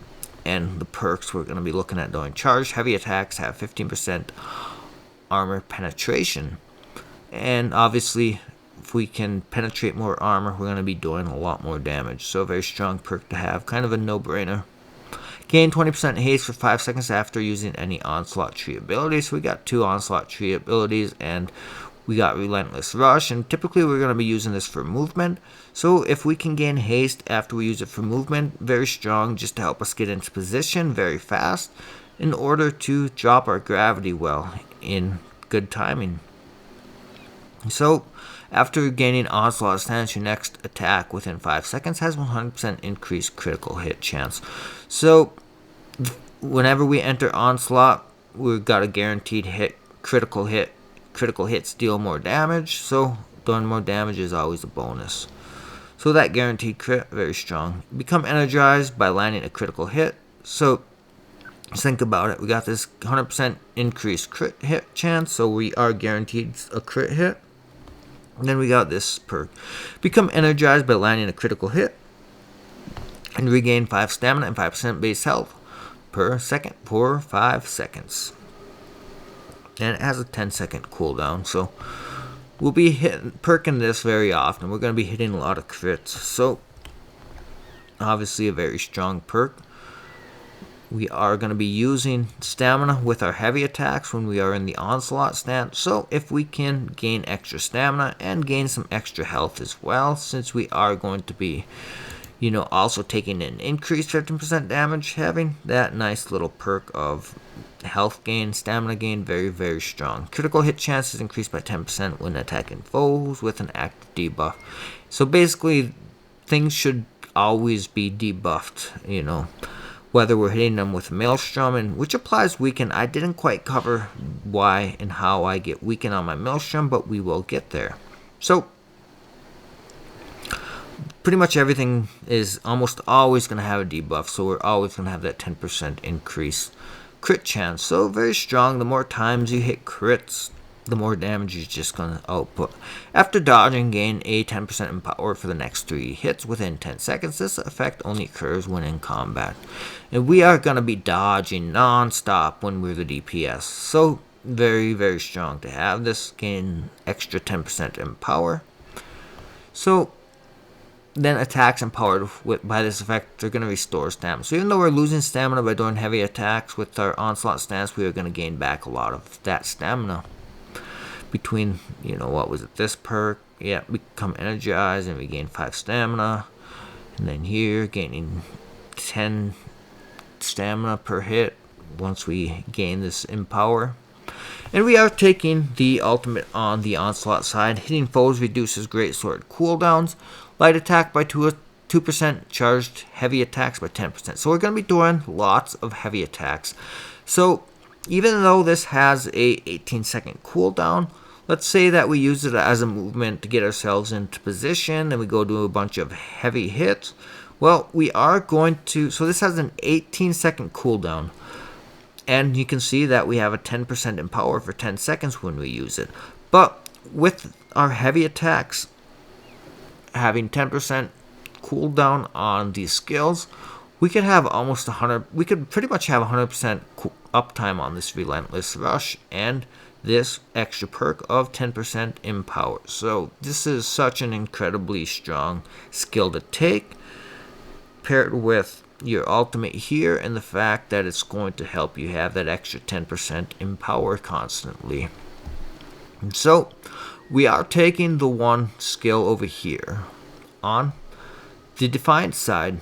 and the perks we're going to be looking at doing. Charged heavy attacks have 15% armor penetration, and obviously if we can penetrate more armor, we're going to be doing a lot more damage. So a very strong perk to have, kind of a no-brainer. Gain 20% haste for 5 seconds after using any Onslaught Tree ability. So we got 2 Onslaught Tree abilities, and we got Relentless Rush, and typically we're going to be using this for movement. So if we can gain haste after we use it for movement, very strong, just to help us get into position very fast in order to drop our gravity well in good timing. So after gaining Onslaught stance, your next attack within 5 seconds has 100% increased critical hit chance. So whenever we enter Onslaught, we've got a guaranteed hit, critical hit. Critical hits deal more damage, so doing more damage is always a bonus. So that guaranteed crit, very strong. Become energized by landing a critical hit. So think about it. We got this 100% increased crit hit chance, so we are guaranteed a crit hit. And then we got this perk. Become energized by landing a critical hit. And regain 5 stamina and 5% base health per second for 5 seconds. And it has a 10-second cooldown, so we'll be perking this very often. We're going to be hitting a lot of crits. So obviously a very strong perk. We are going to be using stamina with our heavy attacks when we are in the Onslaught stance. So if we can gain extra stamina and gain some extra health as well, since we are going to be, you know, also taking an increased 15% damage, having that nice little perk of health gain, stamina gain, very, very strong. Critical hit chance is increased by 10% when attacking foes with an active debuff. So basically, things should always be debuffed, you know, whether we're hitting them with Maelstrom, and which applies weaken. I didn't quite cover why and how I get weaken on my Maelstrom, but we will get there. So pretty much everything is almost always going to have a debuff, so we're always going to have that 10% increase crit chance. So very strong. The more times you hit crits, the more damage you're just going to output. After dodging, gain a 10% in power for the next 3 hits within 10 seconds. This effect only occurs when in combat. And we are going to be dodging non-stop when we're the DPS. So very, very strong to have this. Gain extra 10% in power. So then attacks empowered by this effect are going to restore stamina. So even though we're losing stamina by doing heavy attacks with our onslaught stance, we are going to gain back a lot of that stamina. Between, what was it, this perk, yeah, we become energized and we gain 5 stamina. And then here, gaining 10 stamina per hit once we gain this empower. And we are taking the ultimate on the onslaught side. Hitting foes reduces greatsword cooldowns. Light attack by 2%, charged heavy attacks by 10%. So we're going to be doing lots of heavy attacks. So even though this has a 18-second cooldown, let's say that we use it as a movement to get ourselves into position and we go do a bunch of heavy hits. Well, we are going to, so this has an 18-second cooldown. And you can see that we have a 10% empower for 10 seconds when we use it. But with our heavy attacks, having 10% cooldown on these skills, we could have almost 100, we could pretty much have 100% uptime on this Relentless Rush and this extra perk of 10% empower. So this is such an incredibly strong skill to take, paired with your ultimate here and the fact that it's going to help you have that extra 10% empower constantly. And so we are taking the one skill over here on the Defiance side,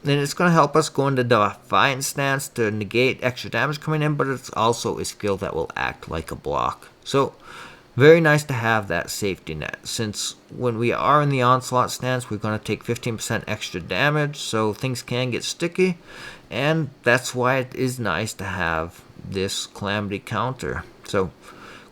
and it's going to help us go into Defiance stance to negate extra damage coming in, but it's also a skill that will act like a block. So very nice to have that safety net, since when we are in the onslaught stance, we're going to take 15% extra damage, so things can get sticky, and that's why it is nice to have this Calamity counter. So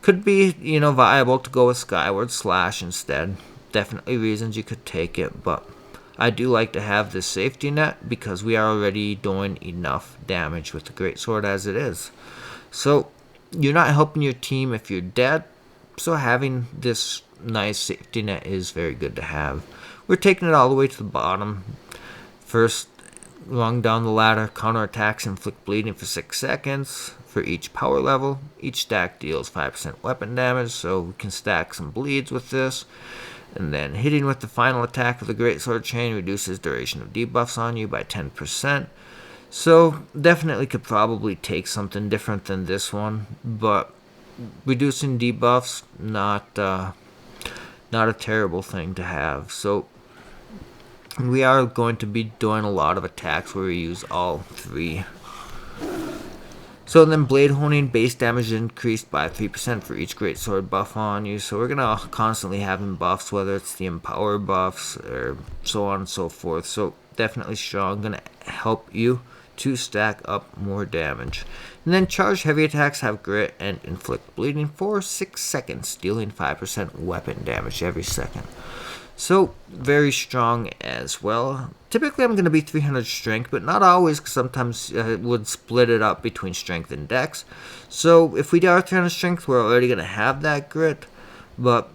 could be, viable to go with Skyward Slash instead. Definitely reasons you could take it, but I do like to have this safety net because we are already doing enough damage with the Greatsword as it is. So you're not helping your team if you're dead, so having this nice safety net is very good to have. We're taking it all the way to the bottom. First rung down the ladder, counterattacks inflict bleeding for 6 seconds for each power level. Each stack deals 5% weapon damage, so we can stack some bleeds with this. And then hitting with the final attack of the Greatsword Chain reduces duration of debuffs on you by 10%. So definitely could probably take something different than this one, but reducing debuffs, not a terrible thing to have. So we are going to be doing a lot of attacks where we use all 3. So then Blade Honing base damage is increased by 3% for each Greatsword buff on you. So we're going to constantly having buffs, whether it's the Empower buffs or so on and so forth. So definitely strong, going to help you to stack up more damage. And then charged heavy attacks have grit and inflict bleeding for 6 seconds, dealing 5% weapon damage every second. So very strong as well. Typically I'm going to be 300 strength, but not always, because sometimes it would split it up between strength and dex. So if we are 300 strength, we're already going to have that grit, but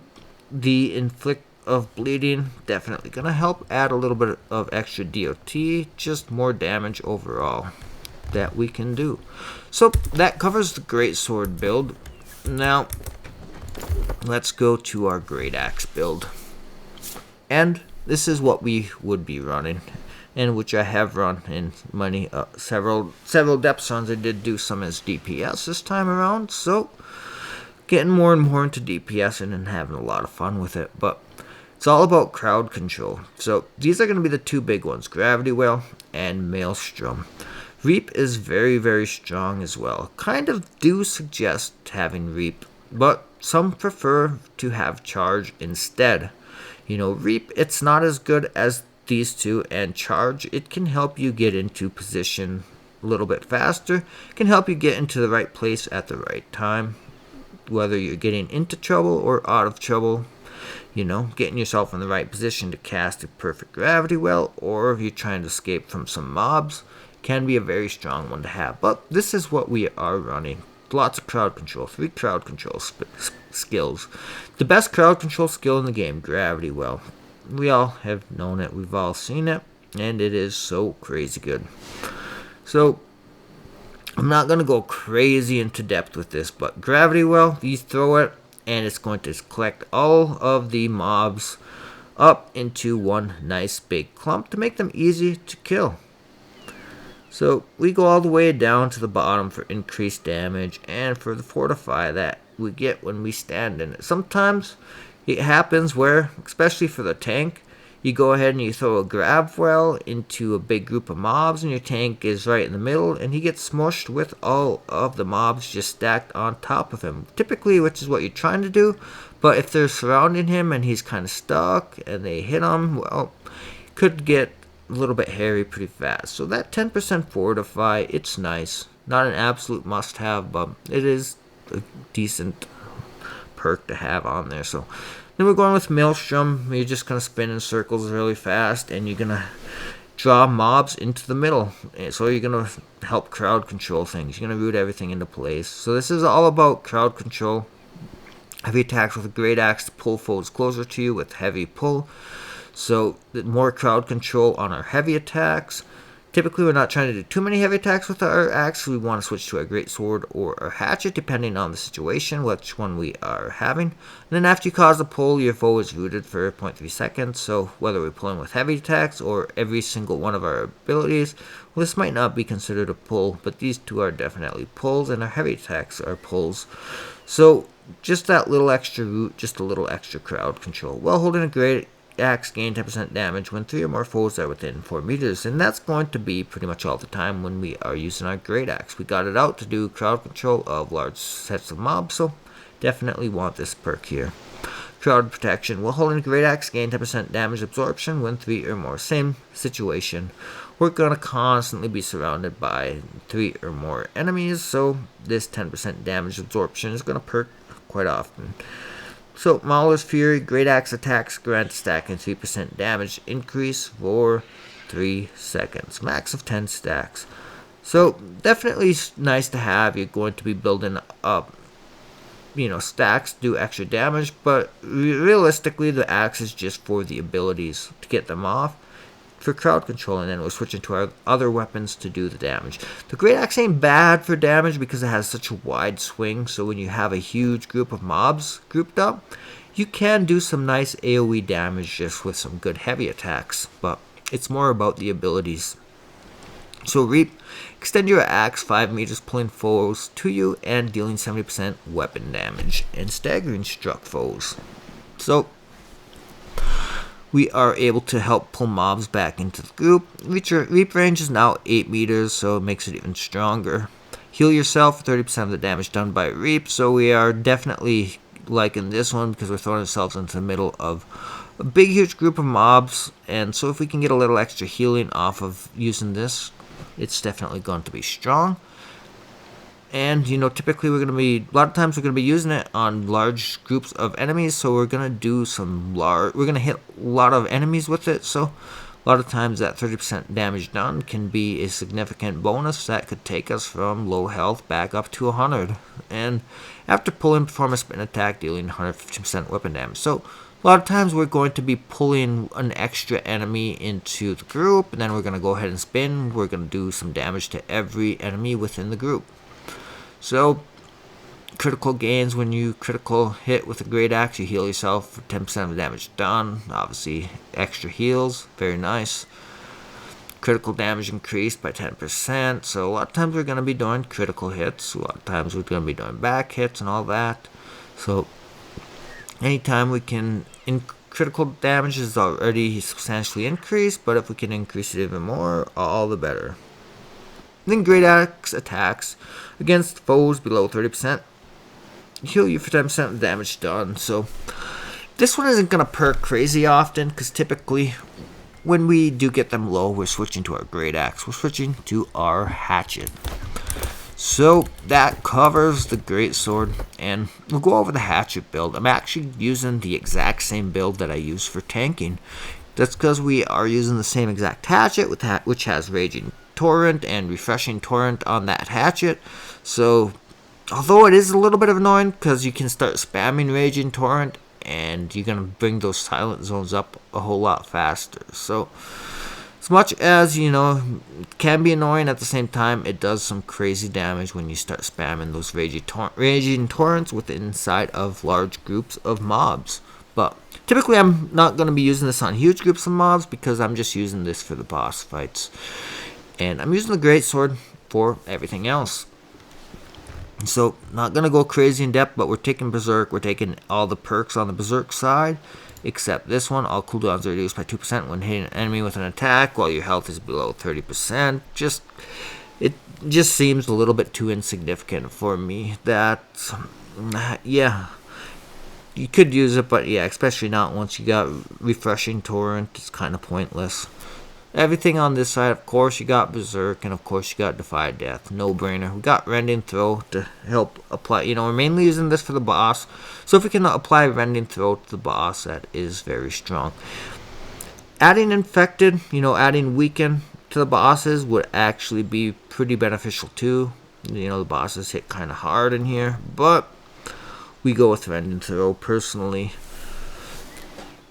the inflict of bleeding definitely going to help add a little bit of extra DOT, just more damage overall that we can do. So that covers the Greatsword build. Now let's go to our Great Axe build. And this is what we would be running, and which I have run in many several depth runs. I did do some as DPS this time around, so getting more and more into DPS and having a lot of fun with it. But it's all about crowd control. So these are going to be the 2 big ones, Gravity Well and Maelstrom. Reap is very, very strong as well. Kind of do suggest having Reap, but some prefer to have Charge instead. Reap, it's not as good as these 2, and Charge, it can help you get into position a little bit faster. It can help you get into the right place at the right time, whether you're getting into trouble or out of trouble. Getting yourself in the right position to cast a perfect Gravity Well, or if you're trying to escape from some mobs, can be a very strong one to have. But this is what we are running. Lots of crowd control, 3 crowd control skills. The best crowd control skill in the game, Gravity Well. We all have known it, we've all seen it, and it is so crazy good. So I'm not going to go crazy into depth with this, but Gravity Well, you throw it, and it's going to collect all of the mobs up into one nice big clump to make them easy to kill. So we go all the way down to the bottom for increased damage and for the fortify that we get when we stand in it. Sometimes it happens where, especially for the tank, you go ahead and you throw a grab well into a big group of mobs and your tank is right in the middle and he gets smushed with all of the mobs just stacked on top of him. Typically, which is what you're trying to do, but if they're surrounding him and he's kind of stuck and they hit him, well, could get a little bit hairy pretty fast. So that 10% fortify, it's nice. Not an absolute must-have, but it is a decent perk to have on there. So then we're going with Maelstrom. You're just going to spin in circles really fast, and you're going to draw mobs into the middle. So you're going to help crowd control things. You're going to root everything into place. So this is all about crowd control. Heavy attacks with a great axe to pull foes closer to you with heavy pull. So more crowd control on our heavy attacks. Typically, we're not trying to do too many heavy attacks with our axe. We want to switch to a great sword or a hatchet, depending on the situation, which one we are having. And then after you cause a pull, your foe is rooted for 0.3 seconds. So whether we're pulling with heavy attacks or every single one of our abilities, well, this might not be considered a pull, but these two are definitely pulls, and our heavy attacks are pulls. So just that little extra root, just a little extra crowd control. While holding a great axe, gain 10% damage when 3 or more foes are within 4 meters, and that's going to be pretty much all the time when we are using our great axe. We got it out to do crowd control of large sets of mobs, so definitely want this perk here. Crowd protection. While holding a great axe, gain 10% damage absorption when 3 or more. Same situation. We're going to constantly be surrounded by 3 or more enemies, so this 10% damage absorption is going to perk quite often. So, Mauler's Fury, Great Axe attacks grant stacking 3% damage increase for 3 seconds. Max of 10 stacks. So, definitely nice to have. You're going to be building up, stacks do extra damage, but realistically, the axe is just for the abilities to get them off for crowd control, and then we're switching to our other weapons to do the damage. The Great Axe ain't bad for damage because it has such a wide swing, so when you have a huge group of mobs grouped up, you can do some nice AoE damage just with some good heavy attacks, but it's more about the abilities. So Reap, extend your axe 5 meters, pulling foes to you and dealing 70% weapon damage and staggering struck foes. So we are able to help pull mobs back into the group. Reap range is now 8 meters, so it makes it even stronger. Heal yourself for 30% of the damage done by Reap, so we are definitely liking this one because we're throwing ourselves into the middle of a big huge group of mobs, and so if we can get a little extra healing off of using this, it's definitely going to be strong. And, typically a lot of times we're going to be using it on large groups of enemies, so we're going to do we're going to hit a lot of enemies with it, so a lot of times that 30% damage done can be a significant bonus that could take us from low health back up to 100. And after pulling, perform a spin attack, dealing 150% weapon damage. So a lot of times we're going to be pulling an extra enemy into the group, and then we're going to go ahead and spin. We're going to do some damage to every enemy within the group. So, critical gains when you critical hit with a great axe, you heal yourself for 10% of the damage done. Obviously, extra heals, very nice. Critical damage increased by 10%. So, a lot of times we're going to be doing critical hits. A lot of times we're going to be doing back hits and all that. So, anytime we can, critical damage is already substantially increased, but if we can increase it even more, all the better. Then Great Axe attacks against foes below 30%. Heal you for 10% of the damage done. So this one isn't going to perk crazy often because typically when we do get them low, we're switching to our Great Axe. We're switching to our Hatchet. So that covers the Great Sword, and we'll go over the Hatchet build. I'm actually using the exact same build that I use for tanking. That's because we are using the same exact Hatchet, which has Raging Torrent and Refreshing Torrent on that Hatchet. So although it is a little bit of annoying because you can start spamming Raging Torrent and you're going to bring those silent zones up a whole lot faster. So as much as, it can be annoying, at the same time, it does some crazy damage when you start spamming those Raging Torrents within inside of large groups of mobs. But typically I'm not going to be using this on huge groups of mobs because I'm just using this for the boss fights. And I'm using the Greatsword for everything else. So, not going to go crazy in depth, but we're taking Berserk. We're taking all the perks on the Berserk side, except this one. All cooldowns are reduced by 2% when hitting an enemy with an attack while your health is below 30%. It just seems a little bit too insignificant for me. Yeah, you could use it, but yeah, especially not once you got Refreshing Torrent. It's kind of pointless. Everything on this side, of course, you got Berserk, and of course, you got Defy Death. No brainer. We got Rending Throw to help apply. We're mainly using this for the boss. So if we can apply Rending Throw to the boss, that is very strong. Adding Infected, adding Weaken to the bosses would actually be pretty beneficial too. The bosses hit kind of hard in here, but we go with Rending Throw personally.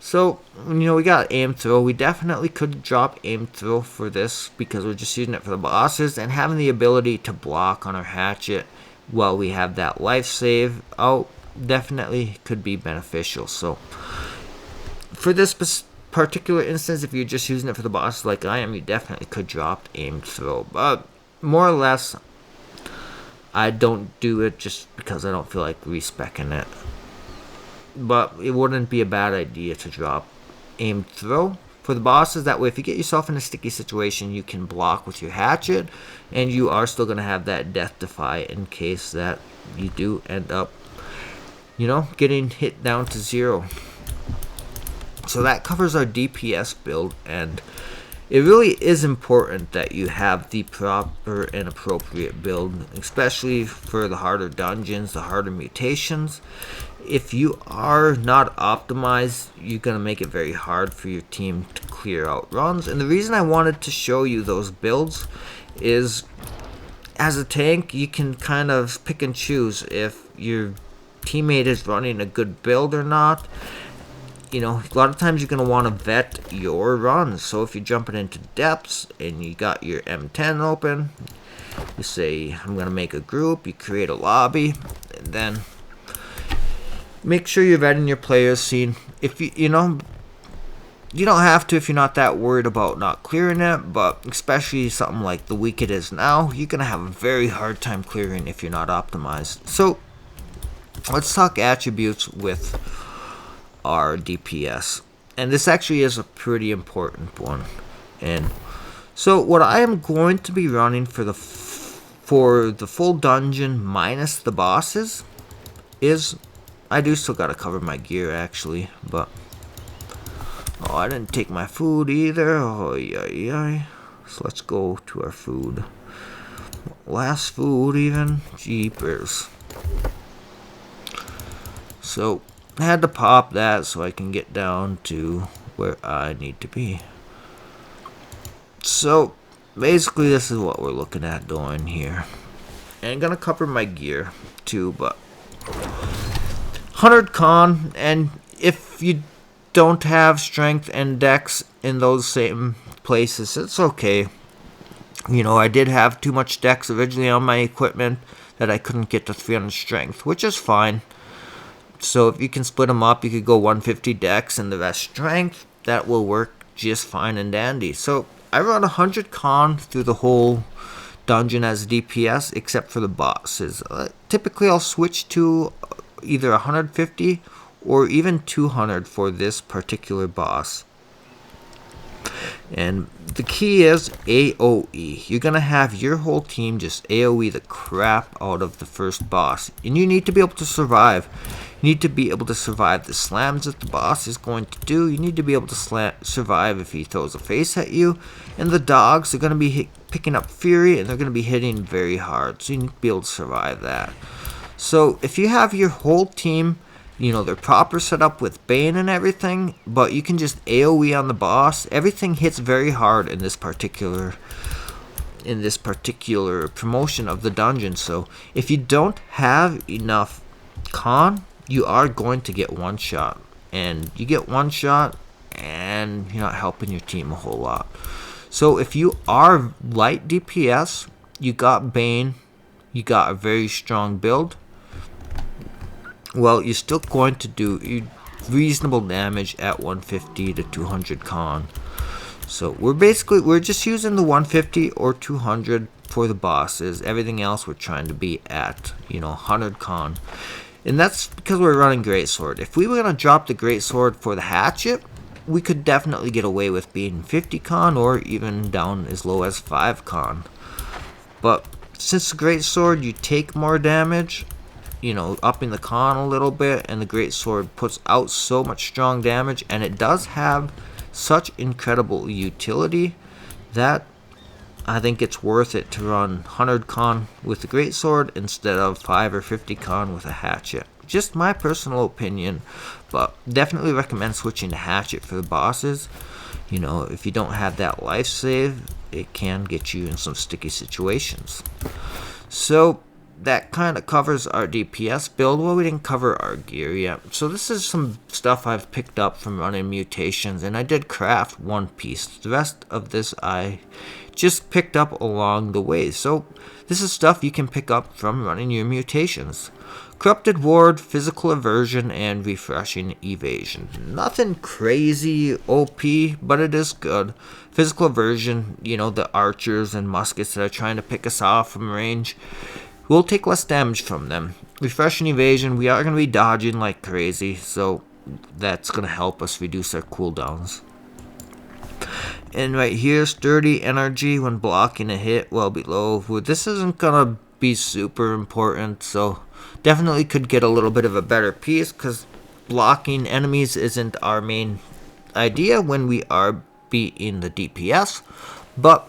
So, we got Aim Throw. We definitely could drop Aim Throw for this because we're just using it for the bosses, and having the ability to block on our hatchet while we have that life save out definitely could be beneficial. So, for this particular instance, if you're just using it for the bosses like I am, you definitely could drop Aim Throw. But more or less, I don't do it just because I don't feel like respecking it. But it wouldn't be a bad idea to drop Aim Throw for the bosses. That way, if you get yourself in a sticky situation, you can block with your hatchet, and you are still going to have that Death Defy in case that you do end up, getting hit down to 0. So that covers our DPS build, and it really is important that you have the proper and appropriate build, especially for the harder dungeons, the harder mutations. If you are not optimized, you're going to make it very hard for your team to clear out runs. And the reason I wanted to show you those builds is, as a tank, you can kind of pick and choose if your teammate is running a good build or not. A lot of times you're going to want to vet your runs. So if you're jumping into depths and you got your M10 open, you say, I'm going to make a group, you create a lobby, and then make sure you're vetting your players, seeing if you don't have to if you're not that worried about not clearing it, but especially something like the week it is now, you're going to have a very hard time clearing if you're not optimized. So let's talk attributes with our DPS, and this actually is a pretty important one. And so what I am going to be running for the full dungeon minus the bosses is, I do still gotta cover my gear actually, but I didn't take my food either. So let's go to our food. Last food even, jeepers. So I had to pop that so I can get down to where I need to be. So basically this is what we're looking at doing here. And I'm gonna cover my gear too, but 100 con, and if you don't have strength and dex in those same places, it's okay. I did have too much dex originally on my equipment that I couldn't get to 300 strength, which is fine. So if you can split them up, you could go 150 dex and the rest strength. That will work just fine and dandy. So I run 100 con through the whole dungeon as DPS, except for the bosses. Typically I'll switch to either 150 or even 200 for this particular boss. And the key is AoE. You're going to have your whole team just AoE the crap out of the first boss. And you need to be able to survive. You need to be able to survive the slams that the boss is going to do. You need to be able to survive if he throws a face at you. And the dogs are going to be picking up fury, and they're going to be hitting very hard. So you need to be able to survive that. So if you have your whole team, they're proper set up with Bane and everything, but you can just AoE on the boss. Everything hits very hard in this particular promotion of the dungeon. So if you don't have enough con, you are going to get one shot, and you get one shot and you're not helping your team a whole lot. So if you are light DPS, you got Bane, you got a very strong build, well, you're still going to do, reasonable damage at 150 to 200 con. So we're just using the 150 or 200 for the bosses. Everything else we're trying to be at, 100 con. And that's because we're running Greatsword. If we were going to drop the Greatsword for the Hatchet, we could definitely get away with being 50 con or even down as low as 5 con. But since the Greatsword, you take more damage, upping the con a little bit, and the Greatsword puts out so much strong damage, and it does have such incredible utility that I think it's worth it to run 100 con with the Greatsword instead of 5 or 50 con with a Hatchet. Just my personal opinion, but definitely recommend switching to Hatchet for the bosses. If you don't have that life save, it can get you in some sticky situations. So that kind of covers our DPS build. Well, we didn't cover our gear yet. So this is some stuff I've picked up from running Mutations, and I did craft one piece. The rest of this I just picked up along the way. So this is stuff you can pick up from running your Mutations. Corrupted Ward, Physical Aversion, and Refreshing Evasion. Nothing crazy OP, but it is good. Physical Aversion, the archers and muskets that are trying to pick us off from range, we'll take less damage from them. Refreshing Evasion, we are going to be dodging like crazy, so that's going to help us reduce our cooldowns. And right here, Sturdy Energy when blocking a hit well below. This isn't going to be super important, so definitely could get a little bit of a better piece, because blocking enemies isn't our main idea when we are beating the DPS, but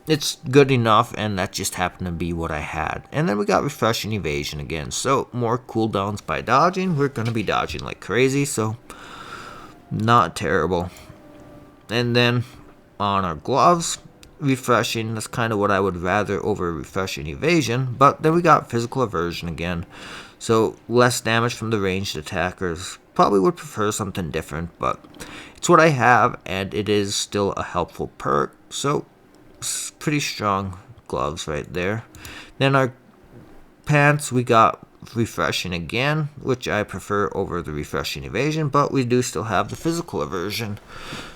it's good enough, and that just happened to be what I had. And then we got Refreshing Evasion again, so more cooldowns by dodging. We're going to be dodging like crazy, so not terrible. And then on our gloves, Refreshing, that's kind of what I would rather over Refreshing Evasion, but then we got Physical Aversion again, so less damage from the ranged attackers. Probably would prefer something different, but it's what I have, and it is still a helpful perk, so pretty strong gloves right there. Then our pants, we got Refreshing again, which I prefer over the Refreshing Evasion, but we do still have the Physical Aversion.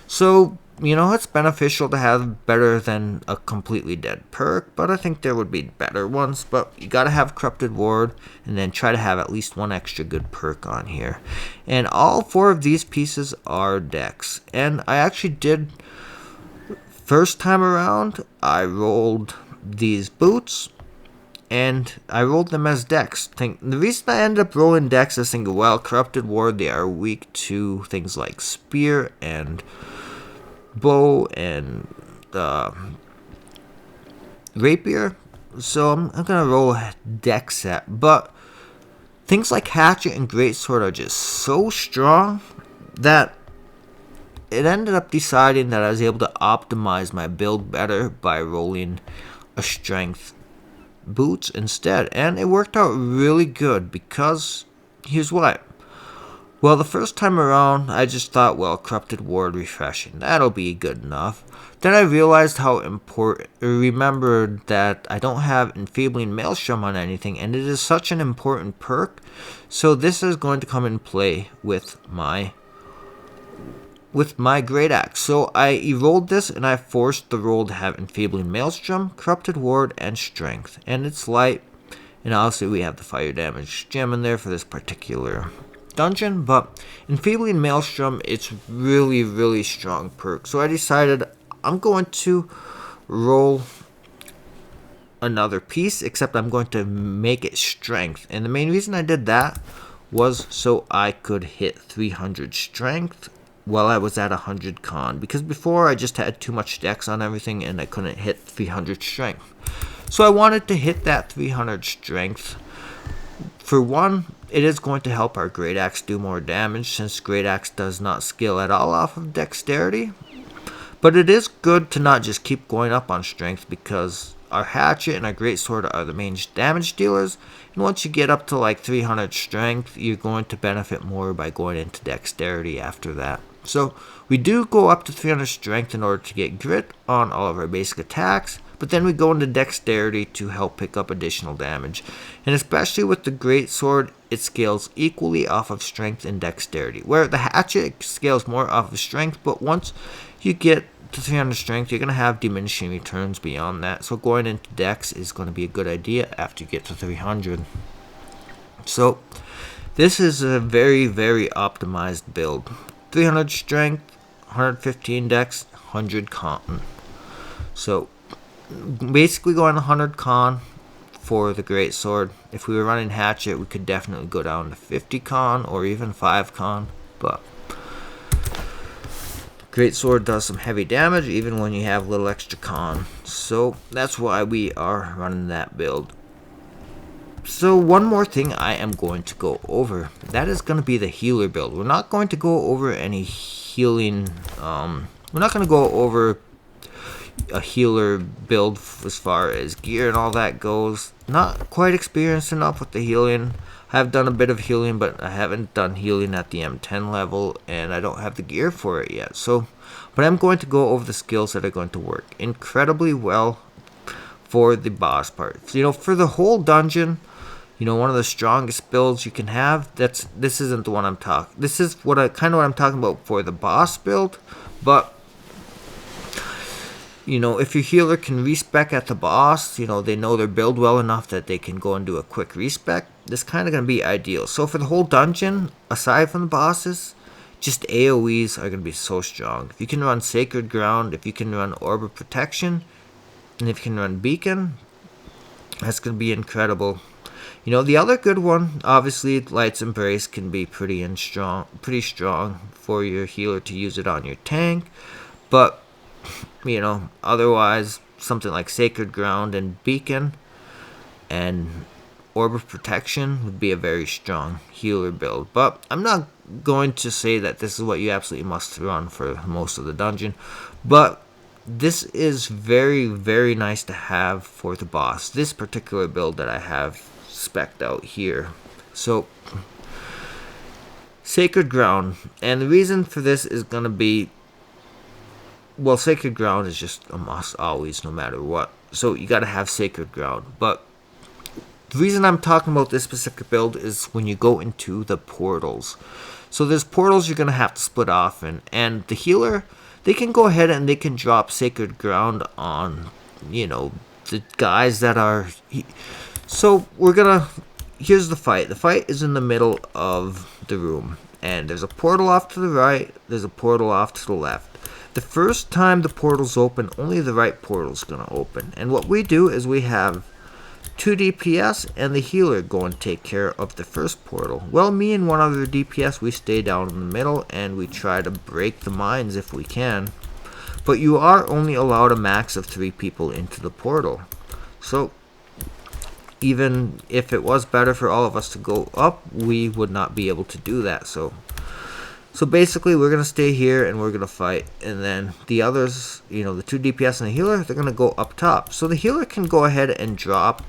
So, it's beneficial to have better than a completely dead perk, but I think there would be better ones. But you gotta have Corrupted Ward, and then try to have at least one extra good perk on here. And all 4 of these pieces are dex. And I actually did, first time around, I rolled these boots, and I rolled them as dex. The reason I ended up rolling dex is thinking, well, Corrupted Ward, they are weak to things like spear and bow and rapier, so I'm gonna roll a dex set. But things like Hatchet and Greatsword are just so strong that it ended up deciding that I was able to optimize my build better by rolling a strength boots instead, and it worked out really good, because here's why. Well, the first time around, I just thought, well, Corrupted Ward Refreshing, that'll be good enough. Then I realized how important, remembered that I don't have Enfeebling Maelstrom on anything, and it is such an important perk, so this is going to come in play with my Great Axe. So I rolled this, and I forced the roll to have Enfeebling Maelstrom, Corrupted Ward, and Strength, and it's light, and obviously we have the fire damage gem in there for this particular dungeon. But Enfeebling Maelstrom, it's really strong perk, so I decided I'm going to roll another piece, except I'm going to make it Strength. And the main reason I did that was so I could hit 300 Strength while I was at 100 con, because before I just had too much dex on everything and I couldn't hit 300 Strength. So I wanted to hit that 300 Strength. For one, it is going to help our Great Axe do more damage, since Great Axe does not scale at all off of dexterity. But it is good to not just keep going up on strength, because our Hatchet and our Greatsword are the main damage dealers, and once you get up to like 300 strength, you're going to benefit more by going into dexterity after that. So we do go up to 300 strength in order to get grit on all of our basic attacks, but but then we go into dexterity to help pick up additional damage. And especially with the greatsword, it scales equally off of strength and dexterity, where the hatchet scales more off of strength, but once you get to 300 strength, you're going to have diminishing returns beyond that. So going into dex is going to be a good idea after you get to 300. So this is a very, very optimized build. 300 strength, 115 dex, 100 con. So basically going 100 con for the greatsword. If we were running hatchet, we could definitely go down to 50 con or even 5 con, but greatsword does some heavy damage even when you have a little extra con. So that's why we are running that build. So one more thing I am going to go over, that is going to be the healer build. We're not going to go over any healing, we're not going to go over a healer build as far as gear and all that goes. Not quite experienced enough with the healing. I've done a bit of healing, but I haven't done healing at the M10 level, and I don't have the gear for it yet. So, but I'm going to go over the skills that are going to work incredibly well for the boss part. You know, for the whole dungeon, you know, one of the strongest builds you can have. This isn't the one I'm talking. This is what I'm talking about for the boss build, but you know, if your healer can respec at the boss, you know, they know their build well enough that they can go and do a quick respec, this is kind of going to be ideal. So for the whole dungeon, aside from the bosses, just AoEs are going to be so strong. If you can run Sacred Ground, if you can run Orb of Protection, and if you can run Beacon, that's going to be incredible. You know, the other good one, obviously, Light's Embrace can be pretty strong for your healer to use it on your tank, but you know, otherwise, something like Sacred Ground and Beacon and Orb of Protection would be a very strong healer build. But I'm not going to say that this is what you absolutely must run for most of the dungeon. But this is very, very nice to have for the boss. This particular build that I have spec'd out here. So, Sacred Ground. And the reason for this is going to be, well, Sacred Ground is just a must always, no matter what. So you got to have Sacred Ground. But the reason I'm talking about this specific build is when you go into the portals. So there's portals you're going to have to split off in. And the healer, they can go ahead and they can drop Sacred Ground on, you know, the guys that are... So we're going to... Here's the fight. The fight is in the middle of the room. And there's a portal off to the right. There's a portal off to the left. The first time the portal's open, only the right portal's going to open. And what we do is we have 2 DPS and the healer go and take care of the first portal. Well, me and one other DPS, we stay down in the middle and we try to break the mines if we can. But you are only allowed a max of 3 people into the portal. So, even if it was better for all of us to go up, we would not be able to do that. So basically, we're going to stay here and we're going to fight. And then the others, you know, the 2 DPS and the healer, they're going to go up top. So the healer can go ahead and drop,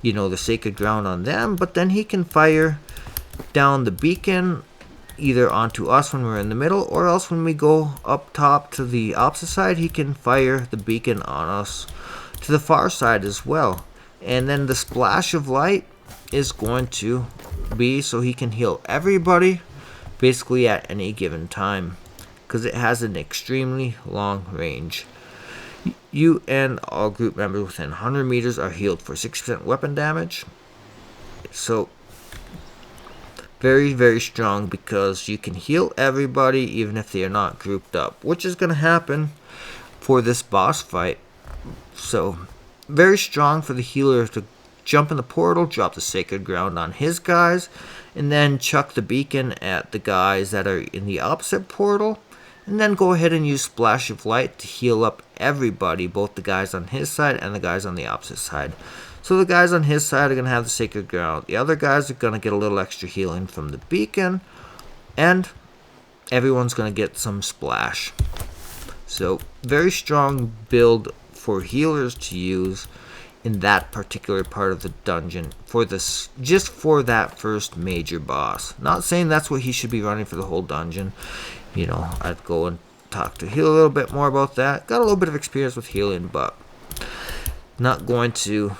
you know, the Sacred Ground on them. But then he can fire down the beacon either onto us when we're in the middle, or else when we go up top to the opposite side, he can fire the beacon on us to the far side as well. And then the splash of light is going to be so he can heal everybody basically at any given time, because it has an extremely long range. You and all group members within 100 meters are healed for 6% weapon damage. So very, very strong, because you can heal everybody even if they are not grouped up, which is going to happen for this boss fight. So very strong for the healer to jump in the portal, drop the Sacred Ground on his guys, and then chuck the beacon at the guys that are in the opposite portal, and then go ahead and use Splash of Light to heal up everybody, both the guys on his side and the guys on the opposite side. So the guys on his side are going to have the Sacred Ground. The other guys are going to get a little extra healing from the beacon, and everyone's going to get some splash. So very strong build for healers to use in that particular part of the dungeon for this, just for that first major boss. Not saying that's what he should be running for the whole dungeon. You know, I'd go and talk to heal a little bit more about that. Got a little bit of experience with healing, but Not going to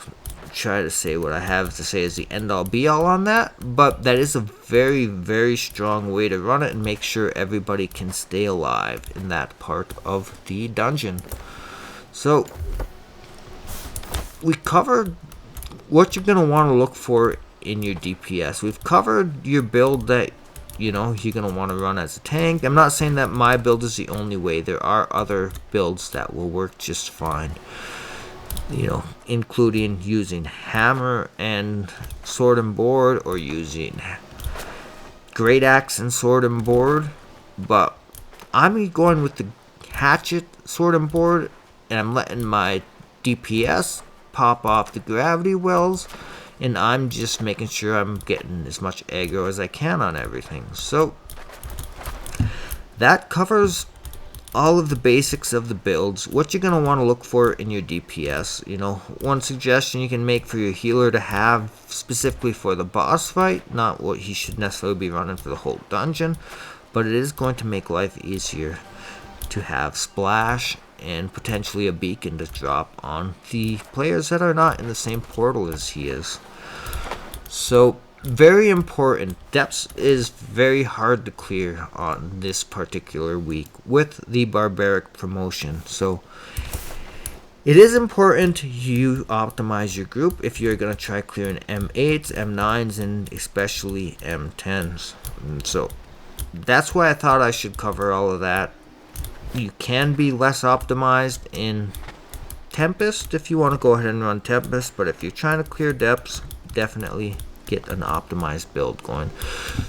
try to say what I have to say is the end-all be-all on that, but that is a very, very strong way to run it and make sure everybody can stay alive in that part of the dungeon. So we covered what you're going to want to look for in your DPS. We've covered your build that you're going to want to run as a tank. I'm not saying that my build is the only way. There are other builds that will work just fine. Including using hammer and sword and board, or using great axe and sword and board. But I'm going with the hatchet, sword and board, and I'm letting my DPS pop off the gravity wells, and I'm just making sure I'm getting as much aggro as I can on everything. So that covers all of the basics of the builds, what you're going to want to look for in your DPS. One suggestion you can make for your healer to have specifically for the boss fight, not what he should necessarily be running for the whole dungeon, but it is going to make life easier to have splash and potentially a beacon to drop on the players that are not in the same portal as he is. So very important. Depths is very hard to clear on this particular week with the Barbaric promotion. So it is important you optimize your group if you're going to try clearing M8s, M9s, and especially M10s. And so that's why I thought I should cover all of that. You can be less optimized in Tempest if you want to go ahead and run Tempest, but if you're trying to clear depths, definitely get an optimized build going.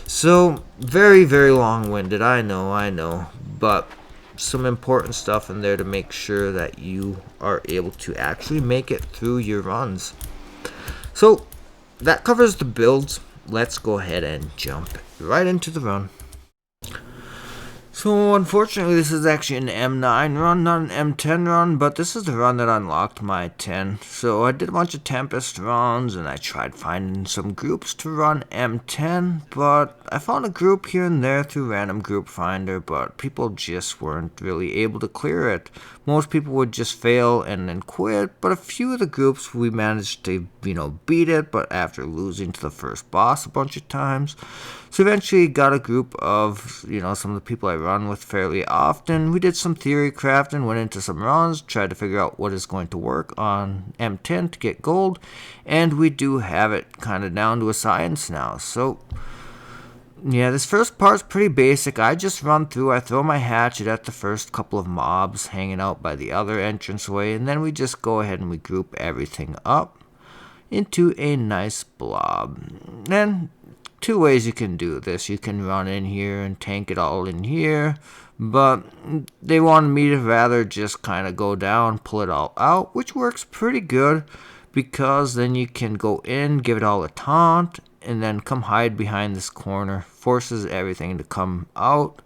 So very, very long-winded, I know, but some important stuff in there to make sure that you are able to actually make it through your runs. So that covers the builds. Let's go ahead and jump right into the run. So unfortunately this is actually an M9 run, not an M10 run, but this is the run that unlocked my 10. So I did a bunch of Tempest runs and I tried finding some groups to run M10, but I found a group here and there through random group finder, but people just weren't really able to clear it. Most people would just fail and then quit, but a few of the groups we managed to, beat it, but after losing to the first boss a bunch of times. So eventually got a group of, some of the people I run with fairly often. We did some theory crafting, went into some runs, tried to figure out what is going to work on M10 to get gold, and we do have it kind of down to a science now. So yeah, this first part's pretty basic. I just run through, I throw my hatchet at the first couple of mobs hanging out by the other entranceway, and then we just go ahead and we group everything up into a nice blob. Then two ways you can do this. You can run in here and tank it all in here, but they wanted me to rather just kind of go down, pull it all out, which works pretty good because then you can go in, give it all a taunt, and then come hide behind this corner, forces everything to come out,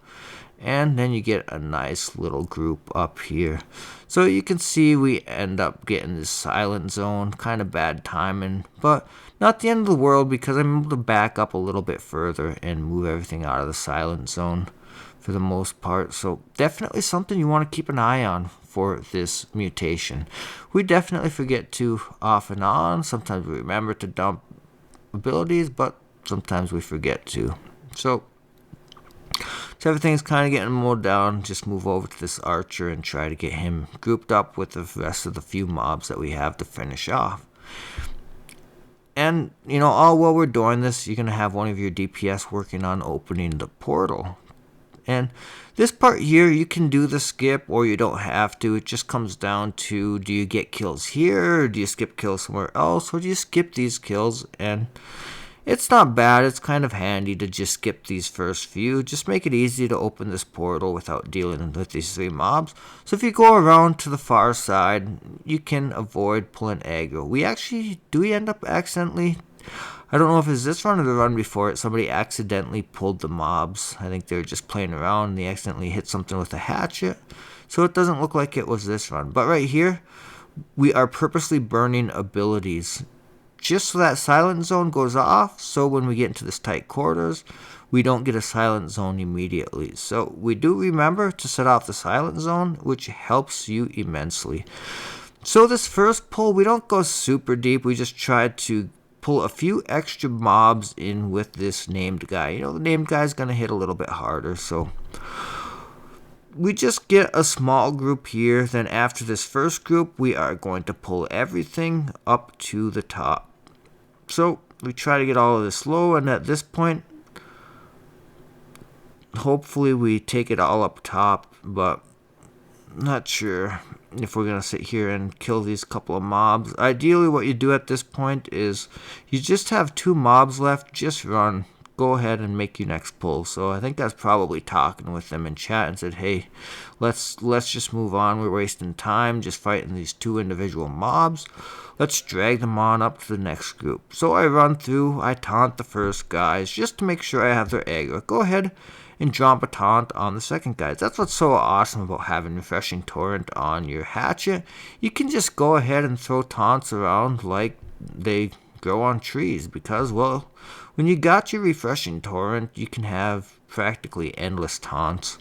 and then you get a nice little group up here. So you can see we end up getting this silent zone, kind of bad timing, but not the end of the world because I'm able to back up a little bit further and move everything out of the silent zone for the most part. So definitely something you want to keep an eye on for this mutation. We definitely forget to off and on. Sometimes we remember to dump abilities, but sometimes we forget to. So everything's kind of getting mowed down. Just move over to this archer and try to get him grouped up with the rest of the few mobs that we have to finish off. And, all while we're doing this, you're going to have one of your DPS working on opening the portal. And this part here, you can do the skip or you don't have to. It just comes down to, do you get kills here, or do you skip kills somewhere else, or do you skip these kills? And it's not bad. It's kind of handy to just skip these first few. Just make it easy to open this portal without dealing with these three mobs. So if you go around to the far side, you can avoid pulling aggro. We end up accidentally, I don't know if it's this run or the run before it, somebody accidentally pulled the mobs. I think they were just playing around and they accidentally hit something with a hatchet. So it doesn't look like it was this run. But right here, we are purposely burning abilities just so that silent zone goes off, so when we get into this tight quarters, we don't get a silent zone immediately. So we do remember to set off the silent zone, which helps you immensely. So this first pull, we don't go super deep. We just try to pull a few extra mobs in with this named guy. You know, the named guy's going to hit a little bit harder, so we just get a small group here. Then after this first group, we are going to pull everything up to the top. So we try to get all of this low, and at this point, hopefully we take it all up top, but not sure if we're going to sit here and kill these couple of mobs. Ideally, what you do at this point is you just have 2 mobs left. Just run. Go ahead and make your next pull. So I think that's probably talking with them in chat and said, hey, let's just move on. We're wasting time just fighting these 2 individual mobs. Let's drag them on up to the next group. So I run through. I taunt the first guys just to make sure I have their aggro. Go ahead and drop a taunt on the second guys. That's what's so awesome about having Refreshing Torrent on your hatchet. You can just go ahead and throw taunts around like they grow on trees, because, well, when you got your Refreshing Torrent, you can have practically endless taunts.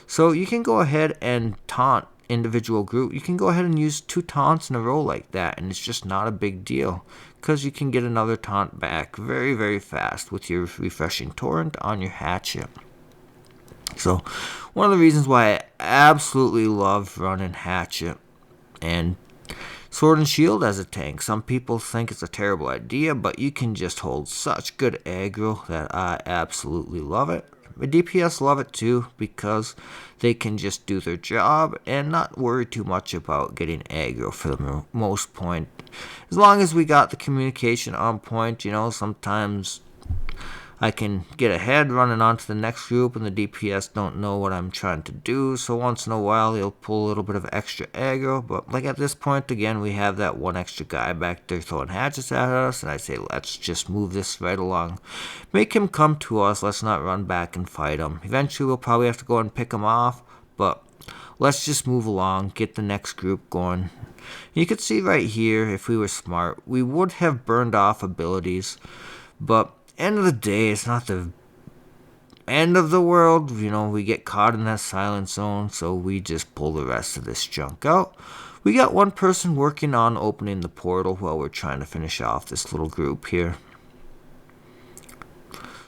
So you can go ahead and taunt individual group. You can go ahead and use 2 taunts in a row like that, and it's just not a big deal, because you can get another taunt back very, very fast with your Refreshing Torrent on your hatchet. So, one of the reasons why I absolutely love running Hatchet and Sword and Shield as a tank. Some people think it's a terrible idea, but you can just hold such good aggro that I absolutely love it. My DPS love it too, because they can just do their job and not worry too much about getting aggro for the most point. As long as we got the communication on point, you know, sometimes I can get ahead running on to the next group, and the DPS don't know what I'm trying to do, so once in a while they'll pull a little bit of extra aggro. But like at this point, again, we have that 1 extra guy back there throwing hatchets at us, and I say, let's just move this right along. Make him come to us, let's not run back and fight him. Eventually we'll probably have to go and pick him off, but let's just move along, get the next group going. You can see right here, if we were smart, we would have burned off abilities, but end of the day, it's not the end of the world. You know, we get caught in that silent zone, so we just pull the rest of this junk out. We got 1 person working on opening the portal while we're trying to finish off this little group here.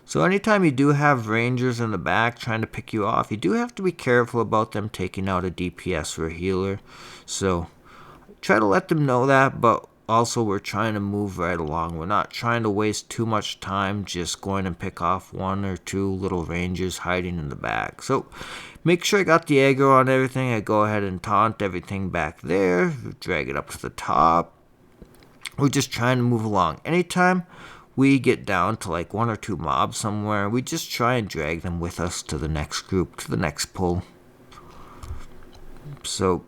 So anytime you do have rangers in the back trying to pick you off, you do have to be careful about them taking out a DPS or a healer. So try to let them know that, but also we're trying to move right along. We're not trying to waste too much time just going and pick off 1 or 2 little rangers hiding in the back. So make sure I got the aggro on everything. I go ahead and taunt everything back there, drag it up to the top. We're just trying to move along. Anytime we get down to like 1 or 2 mobs somewhere, we just try and drag them with us to the next group, to the next pull. So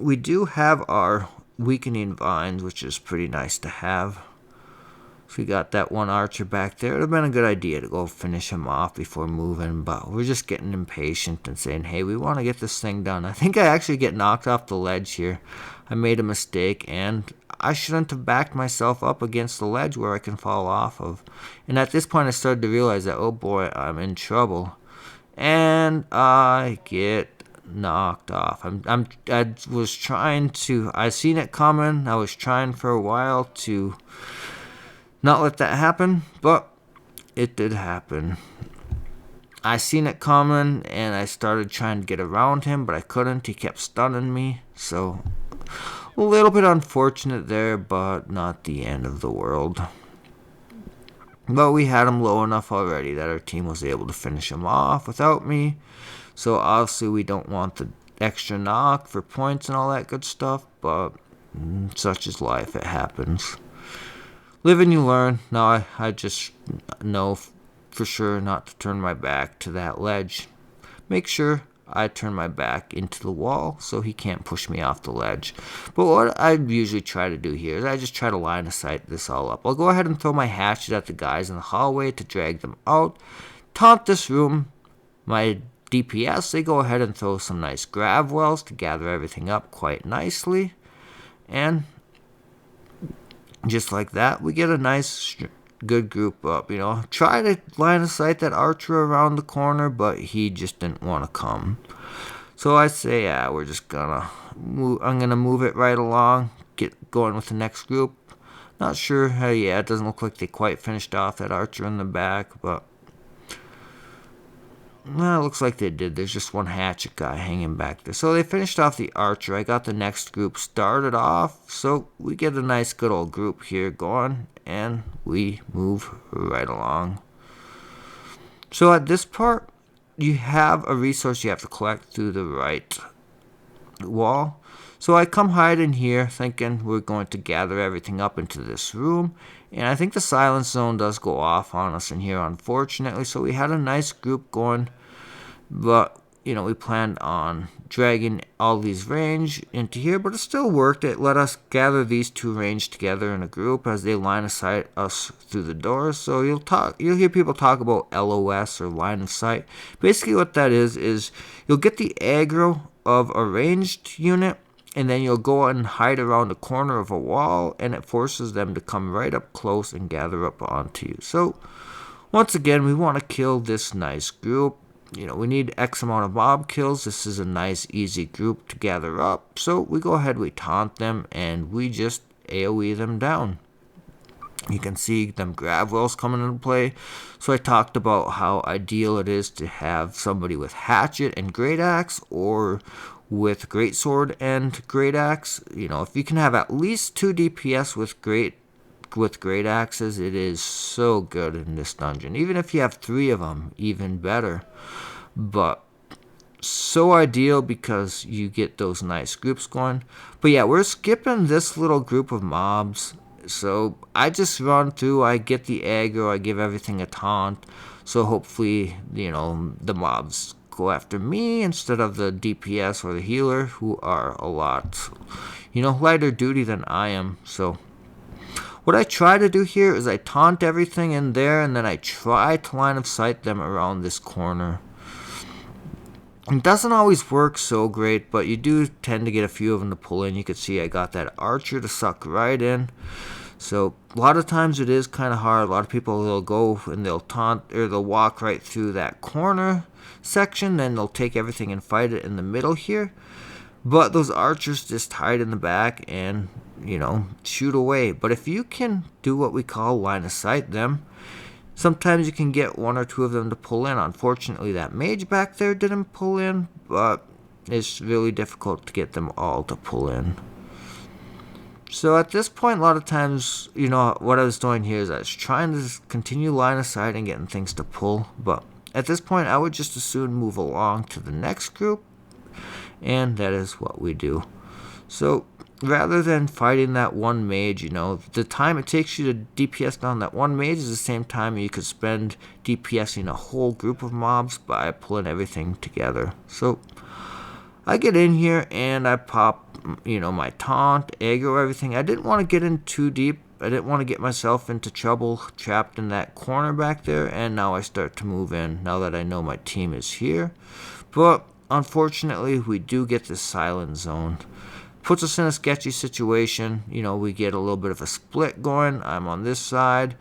we do have our weakening vines, which is pretty nice to have. So we got that 1 archer back there. It would have been a good idea to go finish him off before moving, but we're just getting impatient and saying, hey, we want to get this thing done. I think I actually get knocked off the ledge here. I made a mistake, and I shouldn't have backed myself up against the ledge where I can fall off of. And at this point I started to realize that, oh boy, I'm in trouble. And I get knocked off. I was trying to, I seen it coming. I was trying for a while to not let that happen, but it did happen. I seen it coming, and I started trying to get around him, but I couldn't. He kept stunning me, so a little bit unfortunate there, but not the end of the world. But we had him low enough already that our team was able to finish him off without me. So obviously we don't want the extra knock for points and all that good stuff, but such is life, it happens. Live and you learn. Now I just know for sure not to turn my back to that ledge. Make sure I turn my back into the wall so he can't push me off the ledge. But what I usually try to do here is I just try to line of sight this all up. I'll go ahead and throw my hatchet at the guys in the hallway to drag them out. Taunt this room. My DPS, they go ahead and throw some nice grab wells to gather everything up quite nicely. And just like that, we get a nice good group up. You know, try to line of sight that archer around the corner, but he just didn't want to come. So I say, yeah, we're just gonna move. I'm gonna move it right along, get going with the next group. Not sure. Yeah, it doesn't look like they quite finished off that archer in the back, but well, it looks like they did. There's just one hatchet guy hanging back there. So they finished off the archer. I got the next group started off. So we get a nice good old group here going, and we move right along. So at this part, you have a resource you have to collect through the right wall. So I come hide in here thinking we're going to gather everything up into this room. And I think the silence zone does go off on us in here, unfortunately. So we had a nice group going. But, you know, we planned on dragging all these range into here. But it still worked. It let us gather these two range together in a group as they line of sight us through the doors. So you'll hear people talk about LOS or line of sight. Basically what that is you'll get the aggro of a ranged unit, and then you'll go and hide around the corner of a wall, and it forces them to come right up close and gather up onto you. So, once again, we want to kill this nice group. You know, we need X amount of mob kills. This is a nice, easy group to gather up. So, we go ahead, we taunt them, and we just AoE them down. You can see them grab wells coming into play. So I talked about how ideal it is to have somebody with Hatchet and Great Axe, or with GreatSword and Great Axe. You know, if you can have at least 2 DPS with Great Axes, it is so good in this dungeon. Even if you have 3 of them, even better. But so ideal because you get those nice groups going. But yeah, we're skipping this little group of mobs. So I just run through, I get the aggro, I give everything a taunt. So hopefully, you know, the mobs go after me instead of the DPS or the healer, who are a lot, you know, lighter duty than I am. So what I try to do here is I taunt everything in there, and then I try to line of sight them around this corner. It doesn't always work so great, but you do tend to get a few of them to pull in. You can see I got that archer to suck right in. So a lot of times it is kind of hard. A lot of people will go and they'll taunt, or they'll walk right through that corner section, then they'll take everything and fight it in the middle here. But those archers just hide in the back and, you know, shoot away. But if you can do what we call line of sight them, sometimes you can get 1 or 2 of them to pull in. Unfortunately, that mage back there didn't pull in, but it's really difficult to get them all to pull in. So at this point, a lot of times, you know, what I was doing here is I was trying to continue line of sight and getting things to pull. But at this point, I would just as soon move along to the next group. And that is what we do. So rather than fighting that one mage, you know, the time it takes you to DPS down that one mage is the same time you could spend DPSing a whole group of mobs by pulling everything together. So I get in here and I pop, you know, my taunt, aggro, everything. I didn't want to get in too deep. I didn't want to get myself into trouble trapped in that corner back there. And now I start to move in now that I know my team is here. But unfortunately, we do get this silent zone. Puts us in a sketchy situation. You know, we get a little bit of a split going. I'm on this side,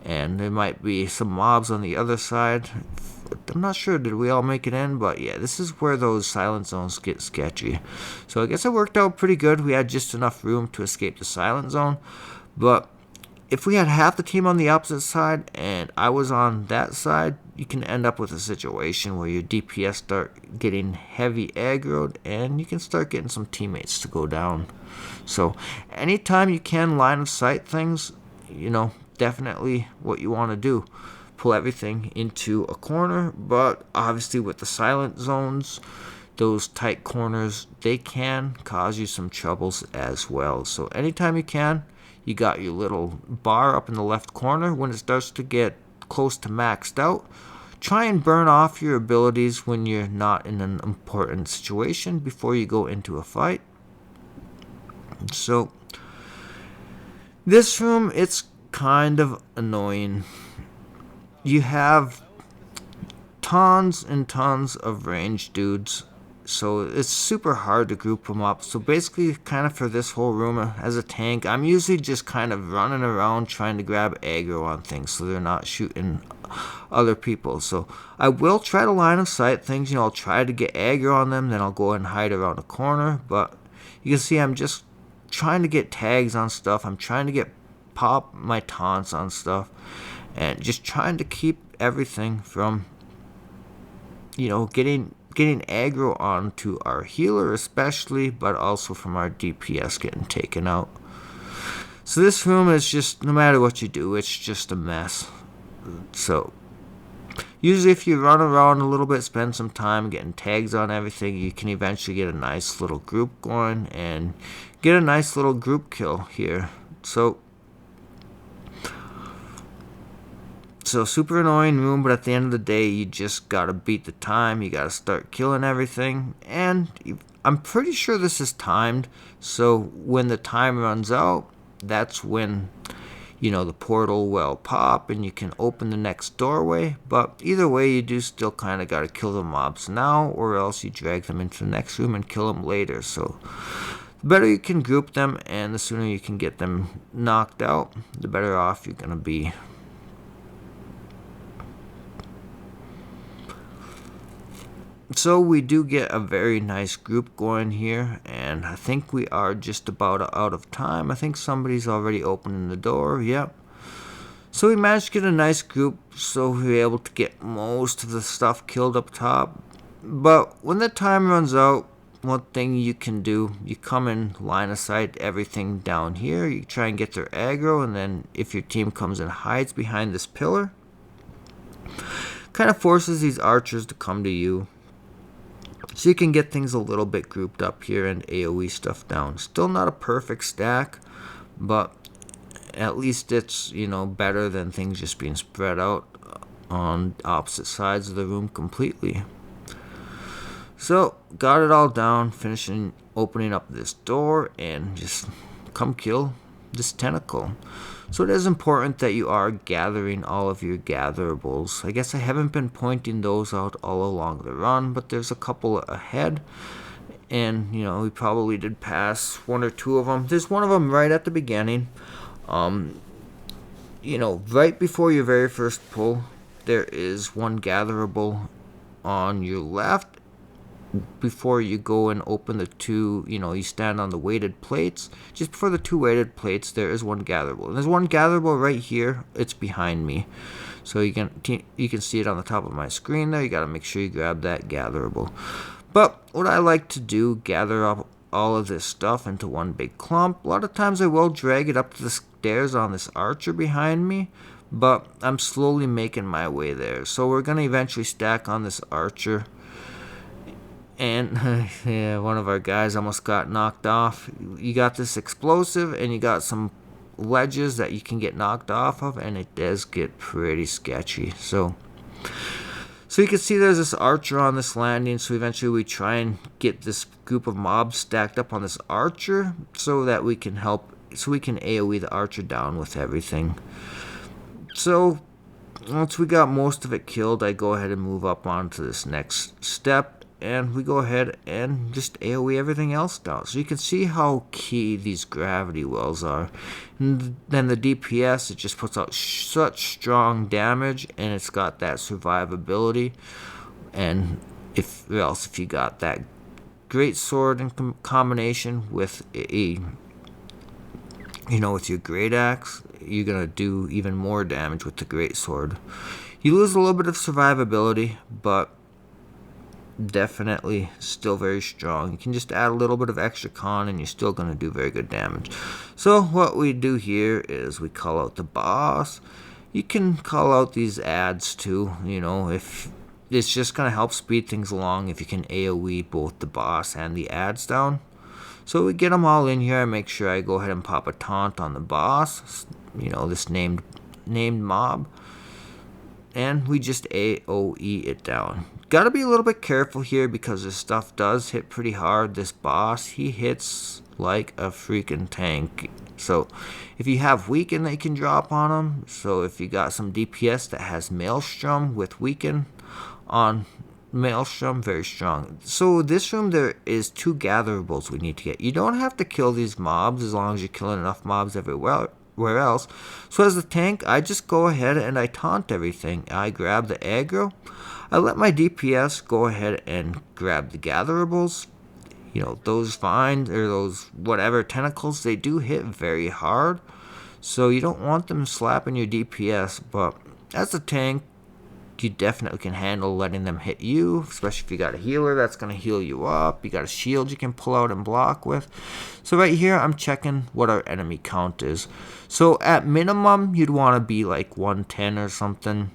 and there might be some mobs on the other side. I'm not sure, did we all make it in? But yeah, this is where those silent zones get sketchy. So I guess it worked out pretty good. We had just enough room to escape the silent zone. But if we had half the team on the opposite side and I was on that side, you can end up with a situation where your DPS start getting heavy aggroed and you can start getting some teammates to go down. So anytime you can line of sight things, you know, definitely what you want to do. Pull everything into a corner, but obviously with the silent zones, those tight corners, they can cause you some troubles as well. So anytime you can, you got your little bar up in the left corner. When it starts to get close to maxed out, try and burn off your abilities when you're not in an important situation before you go into a fight. So this room, it's kind of annoying. You have tons and tons of ranged dudes so it's super hard to group them up. So basically, kind of for this whole room as a tank, I'm usually just kind of running around trying to grab aggro on things so they're not shooting other people. So I will try to line of sight things, you know, I'll try to get aggro on them, then I'll go and hide around a corner. But you can see I'm just trying to get tags on stuff. I'm trying to get pop my taunts on stuff, and just trying to keep everything from, you know, getting aggro onto our healer especially, but also from our DPS getting taken out. So this room is just, no matter what you do, it's just a mess. So usually if you run around a little bit, spend some time getting tags on everything, you can eventually get a nice little group going and get a nice little group kill here. So super annoying room, but at the end of the day, you just gotta beat the time. You gotta start killing everything, and I'm pretty sure this is timed. So when the time runs out, that's when, you know, the portal will pop and you can open the next doorway. But either way, you do still kind of gotta kill the mobs now, or else you drag them into the next room and kill them later. So the better you can group them, and the sooner you can get them knocked out, the better off you're gonna be. So we do get a very nice group going here, and I think we are just about out of time. I think somebody's already opening the door. Yep. So we managed to get a nice group, so we were able to get most of the stuff killed up top. But when the time runs out, one thing you can do, you come in line of sight everything down here. You try and get their aggro, and then if your team comes and hides behind this pillar, kind of forces these archers to come to you. So you can get things a little bit grouped up here and AoE stuff down. Still not a perfect stack, but at least it's, you know, better than things just being spread out on opposite sides of the room completely. So got it all down, finishing opening up this door, and just come kill this tentacle. So it is important that you are gathering all of your gatherables. I guess I haven't been pointing those out all along the run, but there's a couple ahead. And, you know, we probably did pass one or two of them. There's one of them right at the beginning. You know, right before your very first pull, there is one gatherable on your left. Before you go and open the two, you know, you stand on the weighted plates. Just before the two weighted plates, there is one gatherable. And there's one gatherable right here. It's behind me. So you can see it on the top of my screen there. You got to make sure you grab that gatherable. But what I like to do, gather up all of this stuff into one big clump. A lot of times I will drag it up to the stairs on this archer behind me, but I'm slowly making my way there. So we're going to eventually stack on this archer. And yeah, one of our guys almost got knocked off. You got this explosive, and you got some ledges that you can get knocked off of, and it does get pretty sketchy. So you can see there's this archer on this landing. So eventually we try and get this group of mobs stacked up on this archer, so that we can AoE the archer down with everything. So once we got most of it killed, I go ahead and move up onto this next step. And we go ahead and just AoE everything else down. So you can see how key these gravity wells are. And then the DPS, it just puts out such strong damage, and it's got that survivability. And if you got that great sword in combination with with your great axe, you're gonna do even more damage with the great sword. You lose a little bit of survivability, but definitely still very strong. You can just add a little bit of extra con and you're still going to do very good damage. So what we do here is we call out the boss. You can call out these ads too, you know, if it's just going to help speed things along if you can AoE both the boss and the ads down. So we get them all in here. I make sure I go ahead and pop a taunt on the boss, you know, this named mob, and we just AoE it down. Gotta be a little bit careful here because this stuff does hit pretty hard. This boss, he hits like a freaking tank. So if you have weaken that you can drop on him, so if you got some DPS that has Maelstrom with weaken on Maelstrom, very strong. So this room there is 2 gatherables we need to get. You don't have to kill these mobs as long as you're killing enough mobs everywhere else. So as the tank, I just go ahead and I taunt everything. I grab the aggro. I let my DPS go ahead and grab the gatherables. You know, those vines or those whatever tentacles, they do hit very hard. So you don't want them slapping your DPS, but as a tank, you definitely can handle letting them hit you, especially if you got a healer that's going to heal you up. You got a shield you can pull out and block with. So right here, I'm checking what our enemy count is. So at minimum, you'd want to be like 110 or something.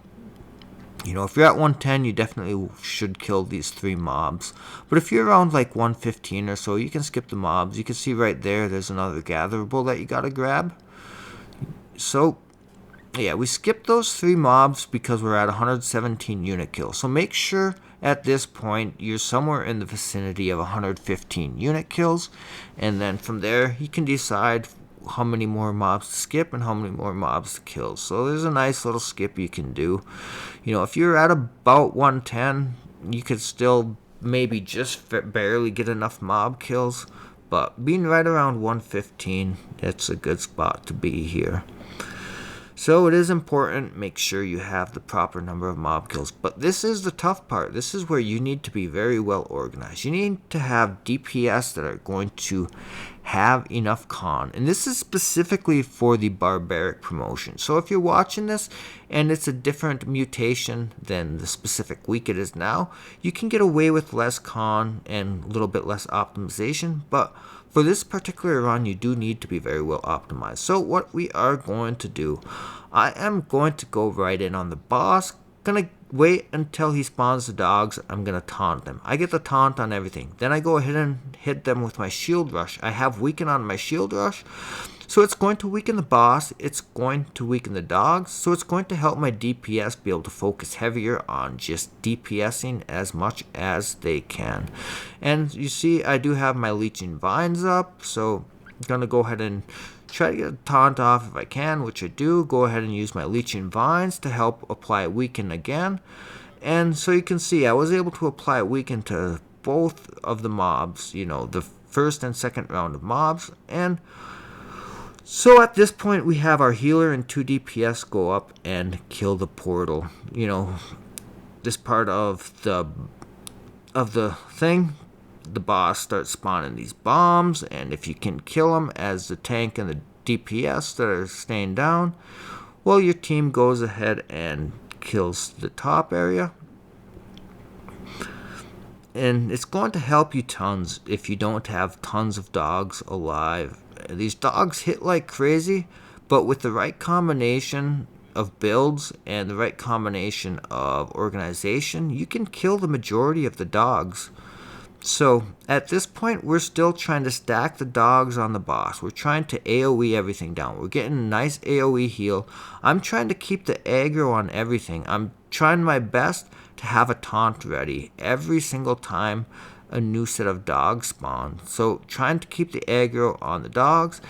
You know, if you're at 110, you definitely should kill these 3 mobs. But if you're around like 115 or so, you can skip the mobs. You can see right there, there's another gatherable that you gotta grab. So, yeah, we skipped those 3 mobs because we're at 117 unit kills. So make sure at this point you're somewhere in the vicinity of 115 unit kills. And then from there, you can decide how many more mobs to skip and how many more mobs to kill. So there's a nice little skip you can do. You know, if you're at about 110, you could still maybe just barely get enough mob kills, but being right around 115, it's a good spot to be here. So it is important, make sure you have the proper number of mob kills. But this is the tough part. This is where you need to be very well organized. You need to have DPS that are going to have enough con. And this is specifically for the Barbaric promotion. So if you're watching this and it's a different mutation than the specific week it is now, you can get away with less con and a little bit less optimization. But for this particular run, you do need to be very well optimized. So what we are going to do, I am going to go right in on the boss. Gonna wait until he spawns the dogs. I'm gonna taunt them. I get the taunt on everything. Then I go ahead and hit them with my shield rush. I have weaken on my shield rush. So it's going to weaken the boss, it's going to weaken the dogs, so it's going to help my DPS be able to focus heavier on just DPSing as much as they can. And you see, I do have my leeching vines up, so I'm going to go ahead and try to get a taunt off if I can, which I do. Go ahead and use my leeching vines to help apply weaken again. And so you can see, I was able to apply weaken to both of the mobs, you know, the first and second round of mobs, and so at this point, we have our healer and 2 DPS go up and kill the portal. You know, this part of the thing, the boss starts spawning these bombs, and if you can kill them as the tank and the DPS that are staying down, well, your team goes ahead and kills the top area. And it's going to help you tons if you don't have tons of dogs alive. These dogs hit like crazy, but with the right combination of builds and the right combination of organization, you can kill the majority of the dogs. So at this point, we're still trying to stack the dogs on the boss. We're trying to AoE everything down. We're getting a nice AoE heal. I'm trying to keep the aggro on everything. I'm trying my best to have a taunt ready every single time a new set of dogs spawn. So trying to keep the aggro on the dogs.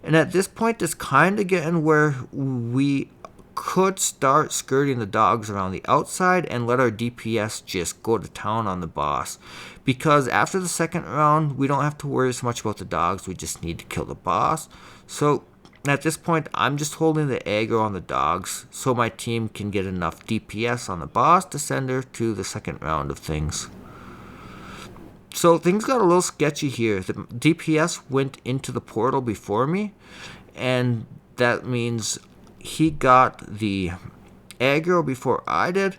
And at this point, it's kind of getting where we could start skirting the dogs around the outside and let our DPS just go to town on the boss. Because after the second round, we don't have to worry so much about the dogs. We just need to kill the boss. So at this point, I'm just holding the aggro on the dogs so my team can get enough DPS on the boss to send her to the second round of things. So things got a little sketchy here. The DPS went into the portal before me, and that means he got the aggro before I did.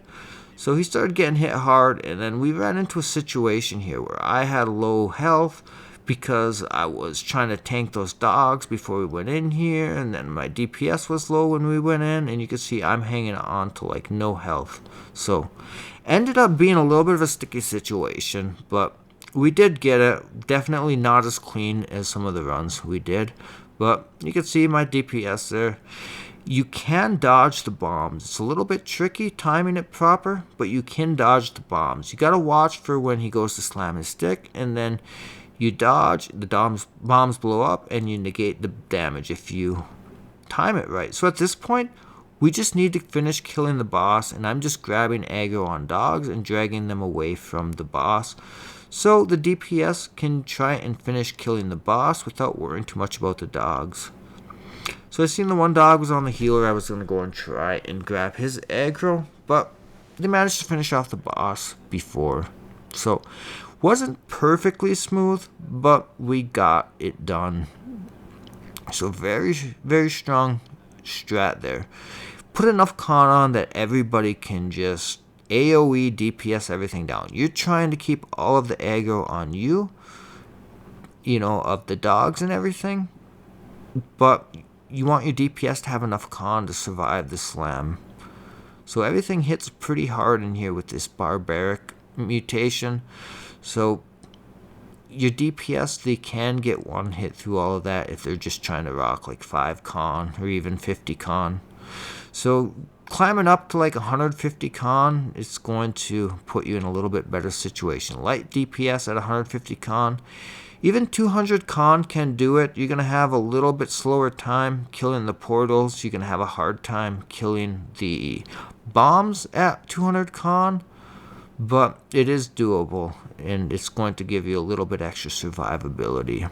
So he started getting hit hard, and then we ran into a situation here where I had low health because I was trying to tank those dogs before we went in here, and then my DPS was low when we went in, and you can see I'm hanging on to like no health. So ended up being a little bit of a sticky situation, but we did get it. Definitely not as clean as some of the runs we did, but you can see my DPS there. You can dodge the bombs. It's a little bit tricky timing it proper, but you can dodge the bombs. You gotta watch for when he goes to slam his stick, and then you dodge, the bombs blow up, and you negate the damage if you time it right. So at this point, We just need to finish killing the boss, and I'm just grabbing aggro on dogs and dragging them away from the boss. So the DPS can try and finish killing the boss without worrying too much about the dogs. So I seen the one dog was on the healer. I was going to go and try and grab his aggro, but they managed to finish off the boss before. So wasn't perfectly smooth, but we got it done. So very, very strong strat there. Put enough con on that everybody can just AoE DPS everything down. You're trying to keep all of the aggro on you, of the dogs and everything, but you want your DPS to have enough con to survive the slam. So everything hits pretty hard in here with this Barbaric mutation. So your DPS, they can get one hit through all of that if they're just trying to rock like 5 con or even 50 con. So climbing up to like 150 con, it's going to put you in a little bit better situation. Light DPS at 150 con, even 200 con can do it. You're going to have a little bit slower time killing the portals. You're going to have a hard time killing the bombs at 200 con, but it is doable, and it's going to give you a little bit extra survivability.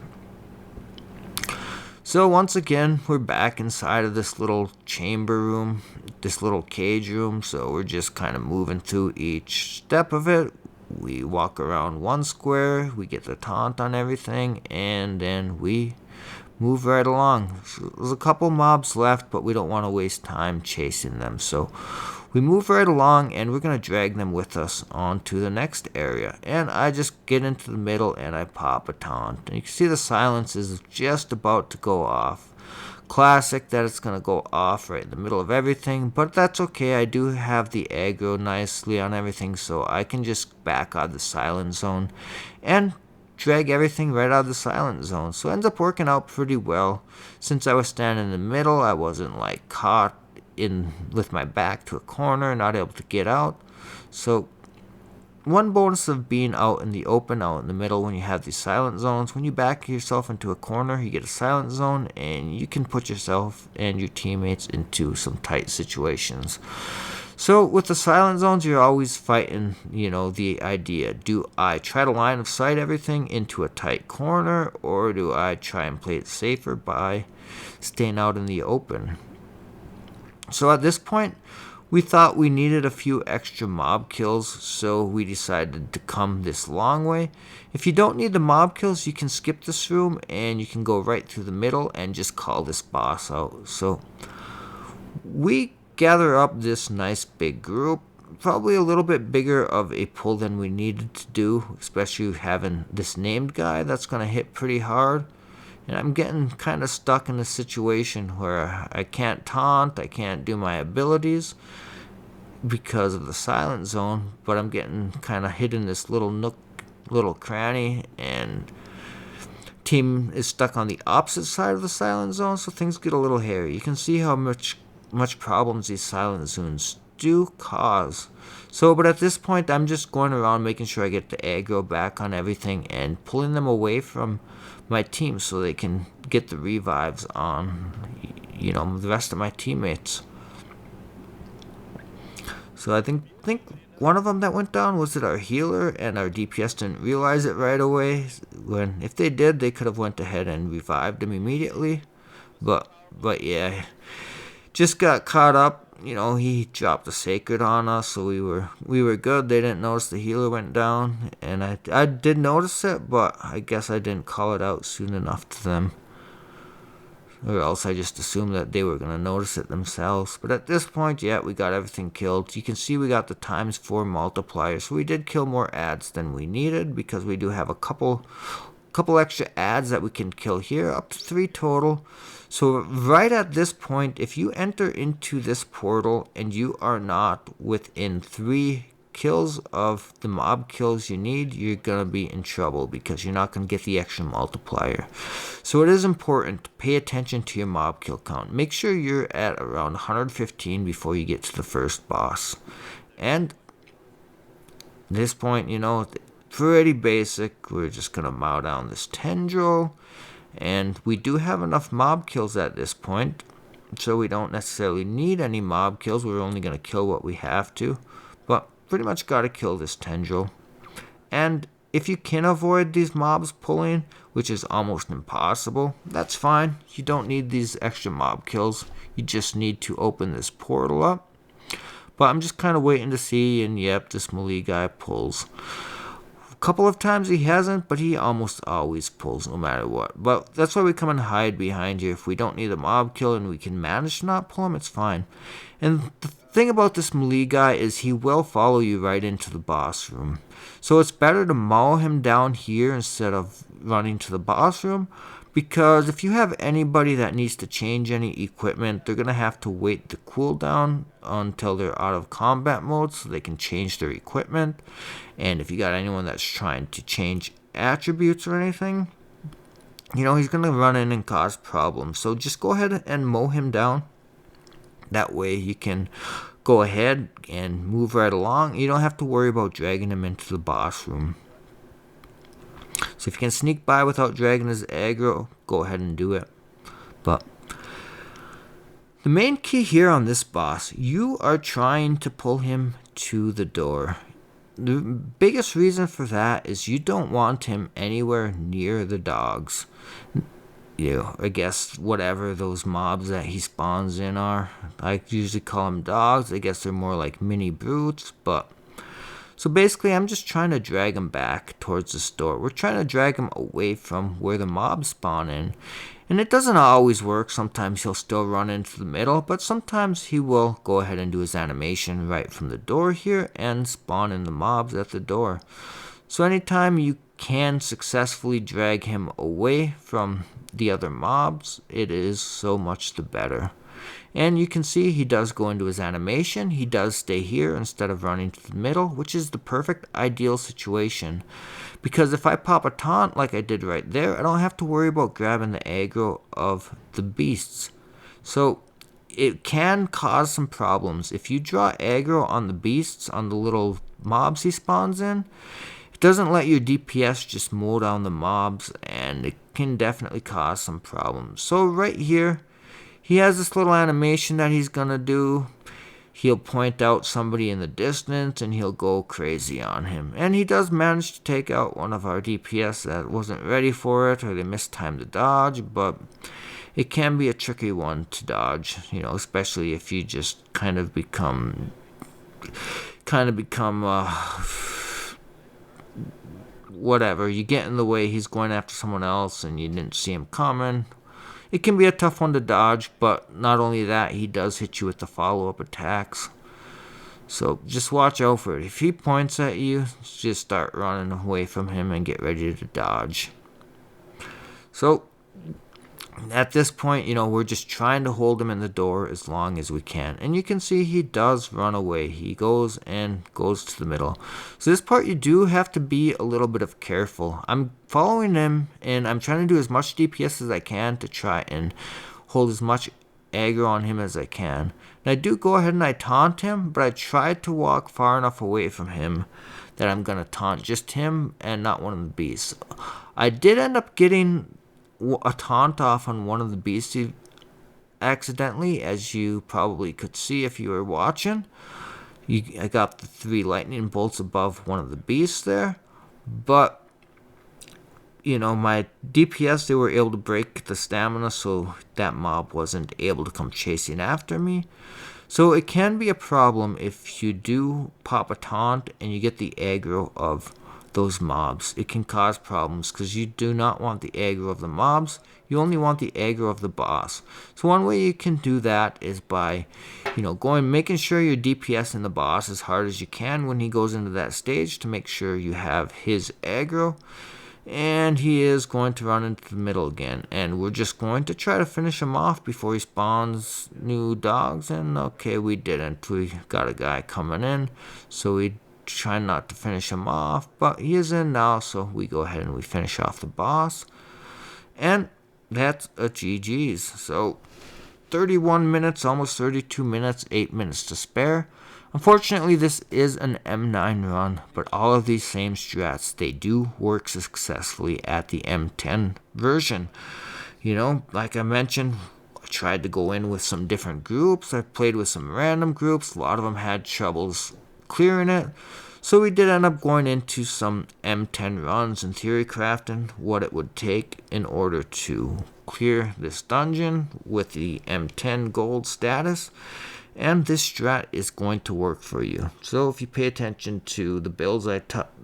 So once again, we're back inside of this little chamber room, this little cage room. So we're just kind of moving through each step of it. We walk around one square, we get the taunt on everything, and then we move right along. So there's a couple mobs left, but we don't want to waste time chasing them. So we move right along, and we're going to drag them with us onto the next area. And I just get into the middle, and I pop a taunt. And you can see the silence is just about to go off. Classic that it's going to go off right in the middle of everything, but that's okay. I do have the aggro nicely on everything, so I can just back out of the silent zone and drag everything right out of the silent zone. So it ends up working out pretty well. Since I was standing in the middle, I wasn't like caught in with my back to a corner, not able to get out. So one bonus of being out in the open, out in the middle, when you have these silent zones, when you back yourself into a corner, you get a silent zone, and you can put yourself and your teammates into some tight situations. So with the silent zones, you're always fighting, the idea. Do I try to line of sight everything into a tight corner, or do I try and play it safer by staying out in the open? So at this point, we thought we needed a few extra mob kills, so we decided to come this long way. If you don't need the mob kills, you can skip this room and you can go right through the middle and just call this boss out. So we gather up this nice big group, probably a little bit bigger of a pull than we needed to do, especially having this named guy that's going to hit pretty hard. And I'm getting kind of stuck in a situation where I can't taunt, I can't do my abilities because of the silent zone, but I'm getting kind of hid in this little nook, little cranny, and team is stuck on the opposite side of the silent zone, so things get a little hairy. You can see how much problems these silent zones do cause. So, but at this point, I'm just going around making sure I get the aggro back on everything and pulling them away from my team so they can get the revives on, the rest of my teammates. So I think one of them that went down was our healer, and our DPS didn't realize it right away. When if they did, they could have went ahead and revived him immediately. But yeah, just got caught up. He dropped a sacred on us, so we were good. They didn't notice the healer went down, and I did notice it, but I guess I didn't call it out soon enough to them. Or else I just assumed that they were going to notice it themselves. But at this point, yeah, we got everything killed. You can see we got the ×4 multiplier. So we did kill more ads than we needed, because we do have a couple extra ads that we can kill here, up to 3 total. So right at this point, if you enter into this portal and you are not within 3 kills of the mob kills you need, you're going to be in trouble, because you're not going to get the extra multiplier. So it is important to pay attention to your mob kill count. Make sure you're at around 115 before you get to the first boss. And at this point, pretty basic. We're just going to mow down this tendril. And we do have enough mob kills at this point. so we don't necessarily need any mob kills. We're only going to kill what we have to, but pretty much got to kill this tendril. And if you can avoid these mobs pulling, which is almost impossible, that's fine. You don't need these extra mob kills. You just need to open this portal up. But I'm just kind of waiting to see, and yep, this melee guy pulls. A couple of times he hasn't, but he almost always pulls no matter what. But that's why we come and hide behind here. If we don't need a mob kill and we can manage to not pull him, it's fine. And the thing about this melee guy is he will follow you right into the boss room. So it's better to maul him down here instead of running to the boss room, because if you have anybody that needs to change any equipment, they're going to have to wait the cooldown until they're out of combat mode so they can change their equipment. And if you got anyone that's trying to change attributes or anything, you know, he's going to run in and cause problems. So just go ahead and mow him down. That way you can go ahead and move right along. You don't have to worry about dragging him into the boss room. So if you can sneak by without dragging his aggro, go ahead and do it. But the main key here on this boss, you are trying to pull him to the door. The biggest reason for that is you don't want him anywhere near the dogs. You know, I guess whatever those mobs that he spawns in are. I usually call them dogs. I guess they're more like mini brutes, but so basically I'm just trying to drag him back towards the store. We're trying to drag him away from where the mobs spawn in. And it doesn't always work. Sometimes he'll still run into the middle, but sometimes he will go ahead and do his animation right from the door here and spawn in the mobs at the door. So anytime you can successfully drag him away from the other mobs, it is so much the better. And you can see he does go into his animation. He does stay here instead of running to the middle, which is the perfect ideal situation. Because if I pop a taunt like I did right there, I don't have to worry about grabbing the aggro of the beasts. So it can cause some problems. If you draw aggro on the beasts, on the little mobs he spawns in, it doesn't let your DPS just mow down the mobs, and it can definitely cause some problems. So right here, he has this little animation that he's gonna do. He'll point out somebody in the distance and he'll go crazy on him. And he does manage to take out one of our DPS that wasn't ready for it, or they mistimed the dodge, but it can be a tricky one to dodge, you know, especially if you just kind of become whatever, you get in the way, he's going after someone else and you didn't see him coming. It can be a tough one to dodge, but not only that, he does hit you with the follow-up attacks. So just watch out for it. If he points at you, just start running away from him and get ready to dodge. So at this point, you know, we're just trying to hold him in the door as long as we can. And you can see he does run away. He goes to the middle. So this part you do have to be a little bit of careful. I'm following him and I'm trying to do as much DPS as I can to try and hold as much aggro on him as I can. And I do go ahead and I taunt him, but I try to walk far enough away from him that I'm going to taunt just him and not one of the beasts. I did end up getting a taunt off on one of the beasts accidentally, as you probably could see if you were watching. I got the 3 lightning bolts above one of the beasts there, but you know, my DPS, they were able to break the stamina so that mob wasn't able to come chasing after me. So it can be a problem if you do pop a taunt and you get the aggro of those mobs. It can cause problems because you do not want the aggro of the mobs. You only want the aggro of the boss. So one way you can do that is by, you know, making sure you're DPSing the boss as hard as you can when he goes into that stage to make sure you have his aggro. And he is going to run into the middle again. And we're just going to try to finish him off before he spawns new dogs. And okay, we didn't. We got a guy coming in. So we try not to finish him off, but he is in now, so we go ahead and we finish off the boss, and that's a GG's. So 31 minutes, almost 32 minutes, 8 minutes to spare. Unfortunately, this is an M9 run, but all of these same strats, they do work successfully at the M10 version. You know, like I mentioned, tried to go in with some different groups. I played with some random groups. A lot of them had troubles clearing it. So we did end up going into some M10 runs and theory crafting what it would take in order to clear this dungeon with the M10 gold status. And this strat is going to work for you. So if you pay attention to the builds I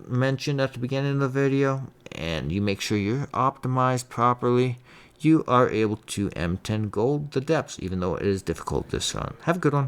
mentioned at the beginning of the video, and you make sure you're optimized properly, you are able to M10 gold the depths, even though it is difficult this run. Have a good one.